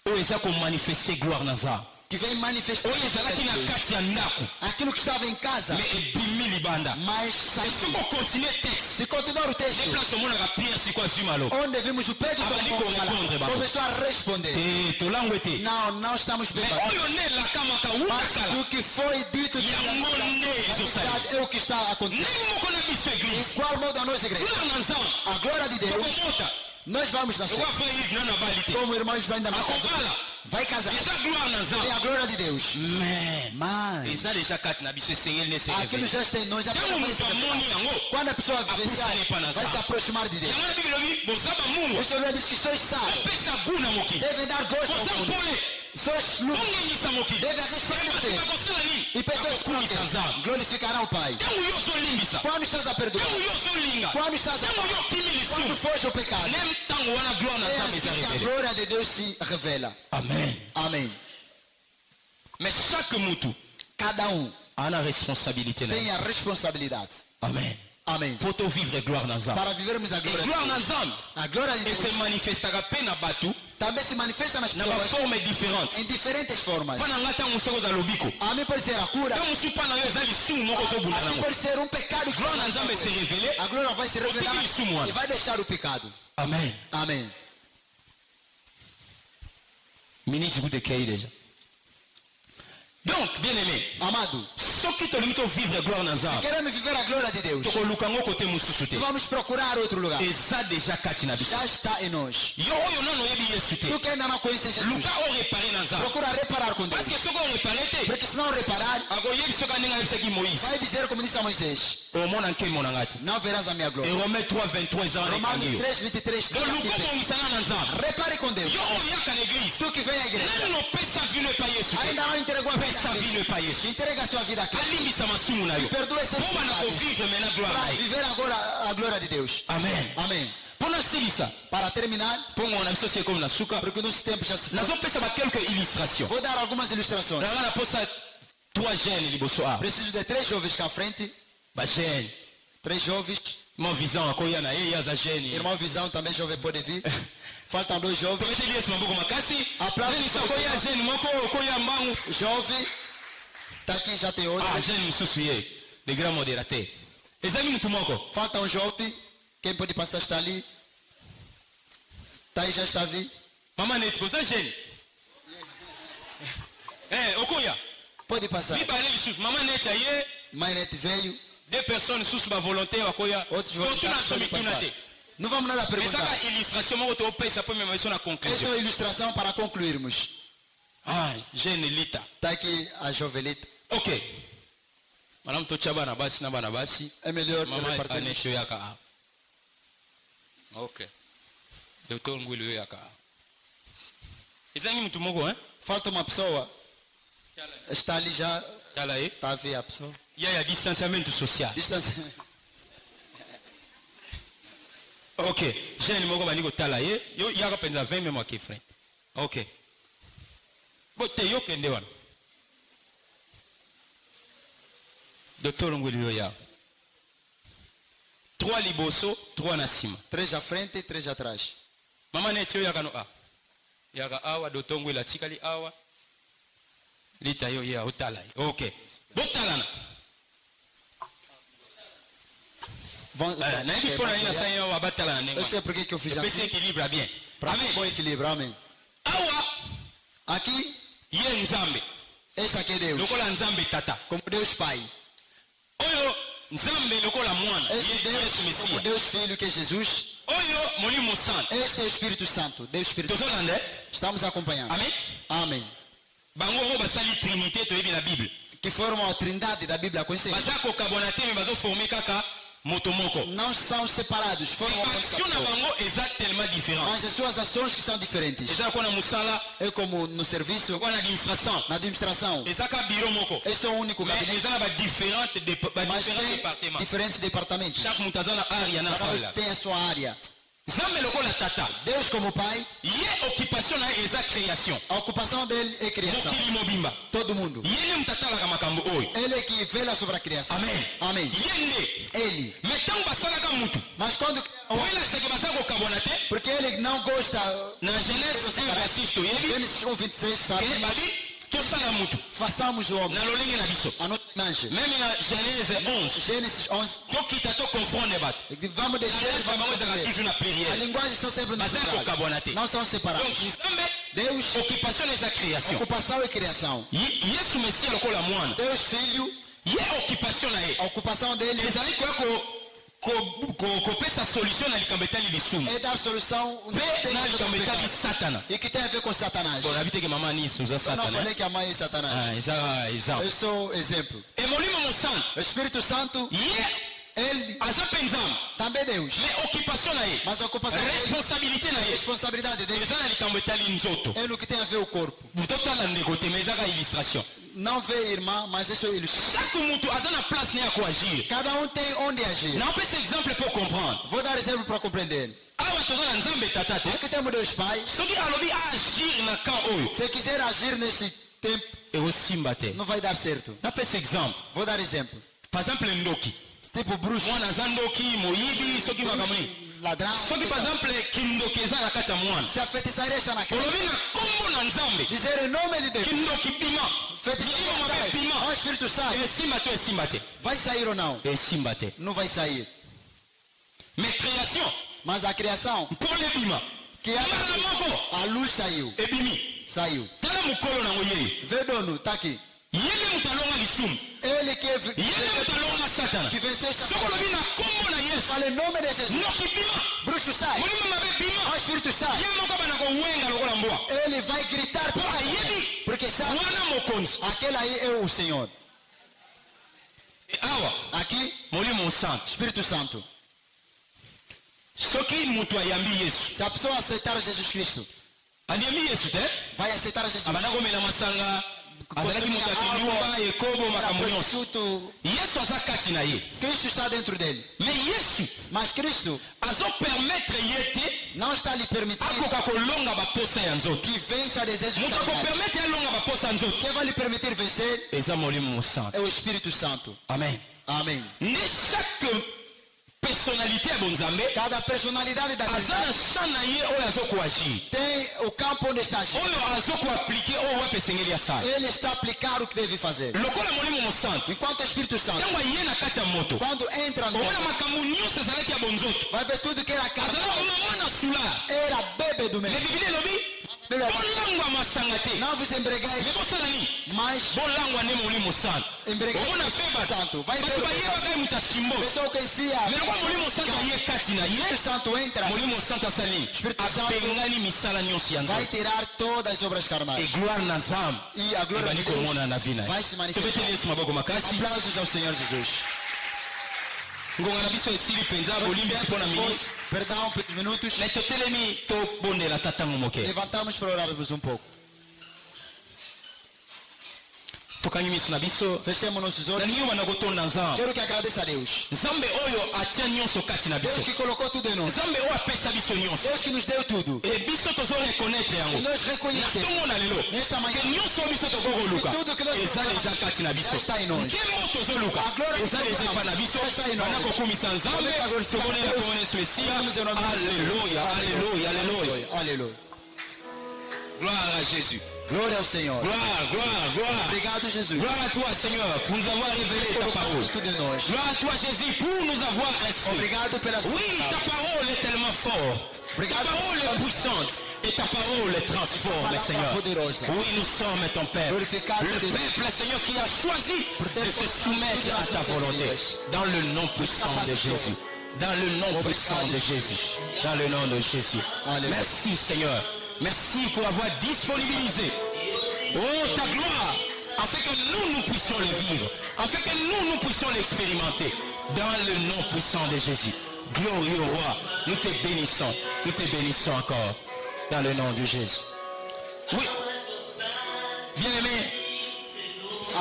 A: oyo eza komanifeste gloire na Nzambe
B: que vem manifestar
A: oyo ezalaki na kati ya ndako
B: aquilo que estava em casa,
A: me ebimi libanda.
B: mas
A: E soki
B: saiu.
A: okontinue texte
B: Se continuar o
A: ne
B: texto,
A: place omonaka pierre siko azwi malo
B: onde vimos o Pedro
A: Abandi correspondre, babo.
B: começou a responder:
A: te tolango ete
B: não estamos bem.
A: me oyo nde elakamaka
B: Mas
A: wutakala
B: o que foi dito de
A: yango nde
B: na
A: ezosala
B: verdade é o que está acontecendo.
A: ndenge moko na biso
B: De
A: eglise
B: qual modo a nossa igreja?
A: gloire na Nzambe
B: A glória de Deus,
A: tokobota
B: nós vamos nascer.
A: lokwa frère Yves nana bali te
B: Como irmãos ainda não casam,
A: akobala
B: vai casar.
A: eza gloire na
B: É
A: Nzambe
B: a glória de Deus.
A: mais
B: Mas
A: eza deja kati na biso esengeli ne se
B: aquilo
A: révéler
B: já está em nós.
A: ntango moto amoni yango
B: Quando a pessoa vivenciar,
A: Apusane pa na
B: vai se
A: Nzambe.
B: aproximar de Deus.
A: yango na bible elobi boza bamungwa
B: O Senhor diz que sois sábios,
A: opesa gu na mokili
B: devem dar gosto
A: boza
B: ao mundo.
A: mpole
B: Sois luz,
A: ongengisa mokili
B: devem
A: bato
B: resplandecer.
A: bakosala nini
B: E pessoas que
A: bakokumisa Nzambe
B: glorificarão o Pai.
A: ntango yo ozolimbisa
B: Quando estás a perdoar,
A: ntango yo ozolinga
B: quando estás a
A: ntango yo okimi
B: quando
A: lisumu
B: foge o pecado,
A: nem ntango wana gloire na
B: é
A: Nzambe eza
B: assim que a
A: révélé
B: glória de Deus se revela.
A: amen
B: Amém.
A: mais chaque mutu
B: Cada
A: ana responsabilité na
B: tem
A: ye.
B: a responsabilidade.
A: amen
B: Amém.
A: po tovivre gloire na Nzambe
B: Para vivermos a
A: e
B: glória de
A: gloire na
B: Deus.
A: Nzambe
B: A glória de Deus
A: ese manifestaka mpe na bato
B: também se manifesta nas
A: na
B: pessoas
A: baforme différente
B: em diferentes formas.
A: mpa na nga ntango mosu okoza lobiko
B: A mim pode ser a cura,
A: ntango mosu mpa na yo eza lisumu moko ozobunda
B: a mim
A: nango
B: pode ser um pecado que
A: gloire na Nzambe se révélé
B: a glória vai se revelar
A: Otiki lisumu wana.
B: e vai deixar o pecado.
A: amen
B: Amém.
A: miniti kute kei déjà donc bien aimé
B: Amado,
A: soki tolingi tovivre gloire na Nzambe
B: queremos viver a glória de Deus.
A: tokoluka yango kote mosusu te
B: Vamos procurar outro lugar.
A: eza déjà kati na biso
B: Já está em nós.
A: yo oyo nano oyebi yesu te
B: Tu que ainda não conhece Jesus,
A: luka orepare na Nzambe
B: procura reparar com Deus.
A: parce que soki orepare te
B: Porque se não reparar,
A: akoyebi soki ndenge ayebisaki moïse
B: vai dizer como disse a Moisés:
A: omona nkemo na nga te
B: não verás a minha glória.
A: erome 3:23 eza wana
B: Romanos
A: ekangi yo
B: 3:23.
A: donc luka obongisana na Nzambe
B: Repare com Deus.
A: yo oyo yaka na eglise
B: Tu que vem à igreja,
A: nano opesa vino epai yesu te
B: ainda não entregou a vida
A: pesa
B: a
A: vino
B: Cristo.
A: epai yesu
B: Entrega a sua vida a Cristo.
A: alimbisa masumu na yo
B: Perdoa essas
A: po bana
B: pecados
A: kovivre mena gloire na
B: para
A: ye
B: viver agora a glória de Deus.
A: amen
B: Amém.
A: mpo nasilisa
B: Para terminar,
A: mpongo na biso sie komi na suka
B: porque o nosso tempo já se foi,
A: nazopesa bakelke illustration
B: vou dar algumas ilustrações.
A: nanga naposa 3 jeunes liboso awa
B: Preciso de 3 jovens cá à frente.
A: bajeune
B: 3 jovens.
A: mo vision akoya na ye ye aza jeune
B: Irmão Visão também jovem pode vir. Faltam 2 jovens.
A: tometeli yesu maboko makasi
B: Aplausos
A: biso
B: para o
A: akoya
B: Senhor.
A: jeune moko okoya mbangu
B: Jovem. Está aqui, já tem outro.
A: jeune mosusu ye le grand modérateur ezali mutu moko
B: Falta um jovem. Quem pode passar está ali. Tá aí, já está vindo.
A: mama neti oza jeune okoya
B: Pode passar.
A: mibale lisusu mama neti aye
B: Mãe Nete veio.
A: 2 personnes lisusu bavolontaire bakoya
B: Outros
A: totuna
B: voluntários
A: so
B: podem
A: mituna
B: passar.
A: te
B: Não vamos nada perguntar.
A: ezaka illustration moko toopesa po mema biso na
B: Essa
A: conclusion
B: é uma ilustração para concluirmos.
A: jeune lita
B: Está aqui a jovelita.
A: ok malamu totya bana basi na bana basi
B: É melhor
A: mama
B: repartirmos.
A: aneti oyo yaka awa ok docteur ngwili oyo yaka awa ezangi mutu moko
B: Falta uma pessoa. Está ali já.
A: tala ye
B: Está a ver a pessoa.
A: ya ya distanciamento social
B: Distância.
A: ok jeune moko bandi kotala ye yo yaka mpenza 20 meme ake frente ok bo te yo kende wana docteur ngwili oyo yawa 3 liboso 3 na nsima
B: 3 à frente e 3 atrás.
A: mama neti oyo yaka no yaka awa docteur ngwili atikali awa lita yo ye otala ye ok botalana nayebi mpo na ye nasali yo batalana ndenge
B: Eu sei por que eu fiz
A: epesi
B: assim.
A: équilibre ya bien
B: Para
A: amen
B: bom equilíbrio. Amém.
A: awa
B: Aqui,
A: ye nzambe
B: este aqui é Deus.
A: lokola nzambe tata
B: Como Deus Pai.
A: oyo nzambe lokola mwana
B: Este
A: ye
B: Deus,
A: yesu
B: como
A: mesiya
B: Deus Filho, que é Jesus.
A: oyo molimo santo
B: Este é o Espírito Santo. Deus Espírito Santo.
A: tozolanda
B: Estamos acompanhando.
A: Amen.
B: Amém.
A: Bango oyo basali trinité toyebi na Bible.
B: Que formam a trindade da Bíblia conhecida.
A: Baza kokabona te me bazoforme kaka moto moko.
B: Não são separados, formam uma
A: Action na
B: pessoa.
A: bango eza tellement différent.
B: Mas as suas ações que são diferentes.
A: Eza kona musala,
B: É como no serviço,
A: kona administration.
B: na administração.
A: Eza ka bureau moko.
B: Esse é o único
A: Mais
B: gabinete.
A: eza na ba différentes
B: Mas tem
A: départements.
B: diferentes departamentos.
A: Chaque moto aza na área na
B: Cada
A: sala.
B: um tem a sua área.
A: Zambe lokola tata.
B: Deus como Pai,
A: Ye occupation na eza création.
B: a ocupação dele é criação.
A: Mokili mobimba.
B: Todo mundo.
A: Ye ne mutatalaka makambo oyo.
B: Ele é que vela sobre a criação.
A: Amen.
B: Amém.
A: Ye nde.
B: Ele.
A: Mais ntango basalaka mutu.
B: Mas quando...
A: oyela seke baza kokabona te.
B: Porque ele não gosta...
A: Na Genèse 1:6 toyebi.
B: Gênesis 1:26, sabe?
A: Ke babi tosala mutu.
B: Façamos o homem
A: Na lolenge na biso.
B: a nossa imagem.
A: Même na Genèse 11.
B: Gênesis 11.
A: Tokita tokonfronde bato.
B: Vamos deixar...
A: Langage na bango ezalaka toujours na
B: A
A: pluriel.
B: linguagem está sempre no
A: Baza
B: plural.
A: kokabona te.
B: Não são
A: Donc
B: separados.
A: nzambe
B: Deus,
A: occupation na eza création.
B: ocupação e criação.
A: Yesu Mesia lokola mwana.
B: Deus, Filho,
A: Ye occupation na ye.
B: a ocupação dele
A: ezali koya kopesa solution na likambo etali lisumu.
B: é dar solução
A: Mpe na likambo etali satana.
B: e que tem a ver com Satanás.
A: Bon, nabi teke mama nisi oza
B: Eu não
A: satana.
B: falei que a mãe é Satanás.
A: Eza
B: Eu
A: exemple.
B: sou exemplo.
A: E molimo mosantu.
B: O Espírito Santo,
A: Ye
B: ele
A: aza mpe nzambe.
B: também é Deus.
A: Mais occupation na ye.
B: Mas a ocupação dele,
A: Responsabilité na
B: a
A: ye.
B: responsabilidade dele
A: Eza na likambo etali nzoto.
B: é no que tem a ver o corpo.
A: totala ndeko te mais ezaka illustration.
B: Não vê irmã, mas isso é ilustração.
A: Chaque mutu aza na place ne ya koagir.
B: Cada um tem onde agir.
A: naopesa exemple mpo comprendre.
B: Vou dar exemplo para compreender.
A: awa toza na nzambe tata te.
B: Aqui temos Deus Pai.
A: soki alobi agir na camp oyo
B: Se quiser agir nesse tempo,
A: ekosimba te.
B: não vai dar certo.
A: napesa exemple.
B: Vou dar exemplo.
A: par exemple ndoki.
B: Tipo bruxo,
A: mwana aza ndoki moyibi soki makambo nini.
B: ladrão.
A: soki par exemple kindoki eza na kati ya mwana.
B: Se a feitiçaria está naquele.
A: olobi na kombo na nzambe.
B: Dizer em nome de Deus.
A: kindoki bima.
B: Feitiçaria
A: bilimo mabe
B: sai.
A: bima.
B: Ó Espírito Santo.
A: esimba to esimba te.
B: Vai sair ou não?
A: esimba te.
B: Não vai sair.
A: mais création
B: Mas a criação,
A: mpona ebima.
B: que
A: mbala moko
B: a luz saiu.
A: ebimi.
B: Saiu.
A: tala mokolo nango ye.
B: Vê dono, está aqui.
A: yele moto alonga lisumu.
B: Ele que,
A: yele moto alonga satana.
B: que venceu
A: soki
B: Satanás.
A: olobi na kombo na yesu.
B: Fala em nome de Jesus.
A: noki bima.
B: Bruxo sai.
A: molimo mabe
B: Ó
A: bima.
B: Espírito Santo.
A: ye moko bana kowenga lokola mbwa.
B: Ele vai gritar
A: mpo
B: para
A: ayebi
B: porque sabe,
A: wana mokonzi.
B: aquele aí é o Senhor.
A: awa
B: Aqui,
A: molimo santo.
B: Espírito Santo.
A: soki moto ayambi yesu.
B: Se a pessoa aceitar Jesus Cristo,
A: andiyambi yesu te.
B: vai aceitar Jesus Cristo.
A: abanda komela masanga. azalaki moto akindumba ekobo makambo nyonso.
B: Prostituto,
A: yesu aza kati na ye.
B: Cristo está dentro dele.
A: mais yesu
B: Mas Cristo
A: azopermettre ye te
B: não está lhe permitindo
A: akoka kolonga baposa ya nzoto.
B: que vença desejos
A: moto
B: carnais.
A: akopermettre alonga baposa ya nzoto.
B: Quem vai lhe permitir vencer
A: eza molimo mosantu.
B: é o Espírito Santo.
A: amen.
B: Amém.
A: nde chaque personnalité ya bonzambe
B: Cada personalidade da
A: aza na
B: Trindade
A: champ na ye oyo azokoagir.
B: tem o campo onde está agindo.
A: oyo azokoaplike oyo wape esengeli asala.
B: Ele está a aplicar o que deve fazer.
A: lokola molimo mosantu
B: Enquanto o Espírito Santo,
A: ntango aye na kati ya moto
B: quando entra no
A: omona makambo nyonso ezalaki ya bonzoto.
B: vai ver tudo que era casa.
A: azala mama na sula.
B: Era bêbado
A: me
B: mesmo.
A: bibili elobi bolangwa masanga te.
B: Não vos
A: me
B: embregueis,
A: bosala nini.
B: mas
A: bolangwa nde molimo santu.
B: embregueis
A: omona
B: o
A: mpe
B: Espírito
A: bato
B: Santo. Vai ver
A: bato
B: o
A: bayebaka ye moto asimbo.
B: pessoa que conhecia.
A: me lokola molimo santu aye kati na
B: O
A: ye
B: Espírito Santo entra,
A: molimo santu asali nini.
B: Espírito Santo
A: abengani misala nyonso ya
B: vai
A: nzoto.
B: tirar todas as obras
A: e
B: carnais.
A: gloire na nzambe
B: E a glória de
A: ebandi komona na vi na
B: Deus vai se
A: ye.
B: manifestar.
A: tobeteli yesu maboko makasi.
B: Aplausos ao Senhor Jesus.
A: ngonga na biso esili mpenza bolimbisi mpo na minute.
B: Perdão pelos minutos.
A: me totelemi tobondela ta ntango moke.
B: Levantamos para orarmos um pouco.
A: tokangi miso na biso.
B: Fechemos nossos olhos.
A: nalingi obanda kotonda nzambe.
B: Quero que agradeça a Deus.
A: nzambe oyo atia nyonso kati na
B: Deus
A: biso.
B: que colocou tudo em nós.
A: nzambe oyo apesa biso nyonso.
B: Deus que nos deu tudo.
A: e biso tozorekonetre
B: E
A: yango.
B: nós reconhecemos.
A: natomona lelo
B: Nesta manhã.
A: ke nyonso oyo biso tokokoluka
B: E tudo que nós
A: eza
B: procuramos
A: deja kati na biso.
B: já está em nós.
A: nkembo tozoluka
B: A glória
A: eza
B: que
A: deja
B: procuramos
A: epa na biso.
B: já está em nós.
A: banda kokumisa nzambe
B: Vamos glorificar
A: tobonela
B: Deus.
A: komona yesu mesiya.
B: Vamos em nome de Jesus.
A: alleluya alleluya alleluya.
B: Aleluia.
A: gloire à jésus.
B: Glória ao Senhor.
A: gloire gloire gloire.
B: Obrigado, Jesus.
A: gloire à toi seigneur pour nous avoir révélé ta parole.
B: Colocando tudo em nós.
A: gloire à toi jésus pour nous avoir instruits.
B: Obrigado pela sua
A: Oui, ta
B: palavra.
A: parole est tellement forte. Ta
B: Obrigado.
A: parole est puissante. Et ta parole est transforme,
B: Palavra
A: Seigneur.
B: poderosa.
A: Oui, nous sommes ton Père.
B: Glorificado
A: Le
B: seja.
A: peuple, Seigneur, qui a choisi de se soumettre à ta volonté. Dans le nom puissant de Jésus. Dans le nom puissant de Jésus. Dans le nom de Jésus.
B: Alléluia.
A: Merci, Seigneur. Merci pour avoir disponibilisé, oh, ta gloire, afin que nous puissions le vivre, afin que nous puissions l'expérimenter, dans le nom puissant de Jésus. Glorieux roi, nous te bénissons encore, dans le nom de Jésus. Oui, bien-aimé,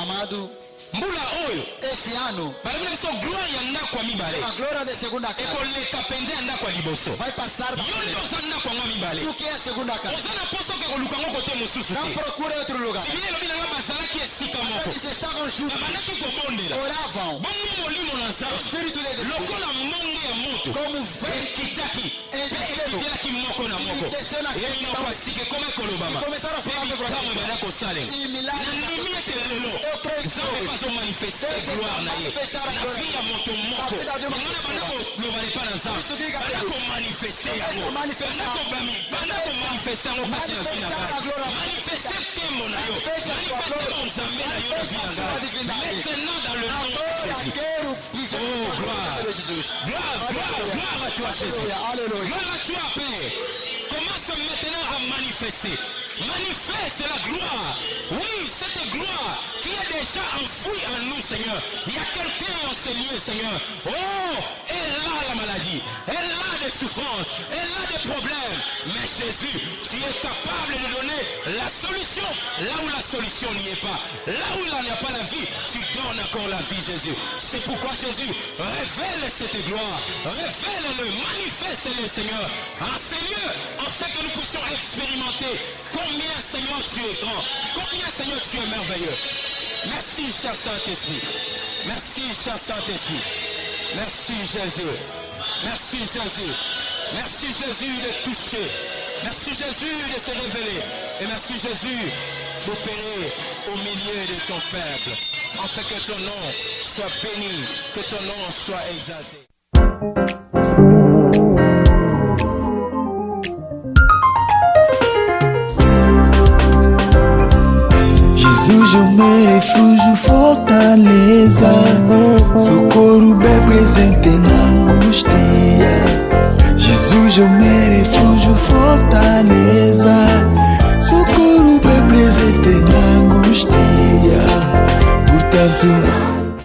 B: Amado,
A: mbula oyo,
B: esse ano,
A: balabila biso gloire ya ndako ya mibale,
B: a glória da segunda casa
A: ekoleka penza ya ndako ya liboso.
B: vai passar para
A: Yo nde oza ndako yango ya mibale,
B: o que é a segunda casa.
A: oza na poso oke koluka ngo kote mosusu
B: Não
A: te.
B: procure outro lugar.
A: Biblia elobi nanga bazalaki esika moko,
B: Eles estavam juntos,
A: babandaki kobondela
B: oravam,
A: bongo molimo na nzambe
B: Espírito de Deus,
A: lokola mbonge ya moto
B: como vento,
A: ekitaki
B: e
A: mpe
B: desceu,
A: ekitelaki moko na moko,
B: desceu na
A: ye minoko
B: terra,
A: asika ekoma kolobama
B: e começaram a
A: mpe
B: falar sobre
A: bikambo ebanda kosalema.
B: e milagres.
A: nandimi ete lelo
B: Eu creio que
A: nzambe
B: hoje,
A: bazomanifeste gloire na ye na vi ya moto moko
B: Na vida de uma
A: engana banda koloba epa na nzambe
B: Isso diga
A: banda
B: Deus.
A: komanifeste yango
B: Começa a manifestar.
A: banda komanifeste yango kati na vi na
B: Manifestar a
A: ngai
B: glória.
A: manifeste tembo na yo
B: Manifeste a sua
A: manifeste
B: glória.
A: bonzambe na yo na vi na
B: Manifeste a sua
A: ngai
B: divindade.
A: maintenant dans le nom de
B: Agora
A: Jésus.
B: quero viver
A: Oh,
B: a glória de Jesus.
A: Gloire à toi Jésus.
B: Aleluia, aleluia.
A: Gloire à toi Père. Commence maintenant à manifester. Manifeste la gloire. Oui, cette gloire qui est déjà enfouie en nous, Seigneur. Il y a quelqu'un en ce lieu, Seigneur. Oh, elle a la maladie. Elle a des souffrances. Elle a des problèmes. Mais Jésus, tu es capable de donner la solution là où la solution n'y est pas. Là où il n'y a pas la vie, tu donnes encore la vie, Jésus. C'est pourquoi Jésus, révèle cette gloire. Révèle-le, manifeste-le, Seigneur. En ces lieux, afin que nous puissions expérimenter combien, Seigneur, tu es grand. Combien, Seigneur, tu es merveilleux. Merci, cher Saint-Esprit. Merci, cher Saint-Esprit. Merci, Jésus. Merci, Jésus. Merci, Jésus, de toucher. Merci, Jésus, de se révéler. Et merci, Jésus, d'opérer au milieu de ton peuple. Afin que ton nom soit béni, que ton nom soit exalté.
C: Jesus, o meu refúgio, fortaleza, socorro bem presente na angústia. Jesus, o meu refúgio, fortaleza,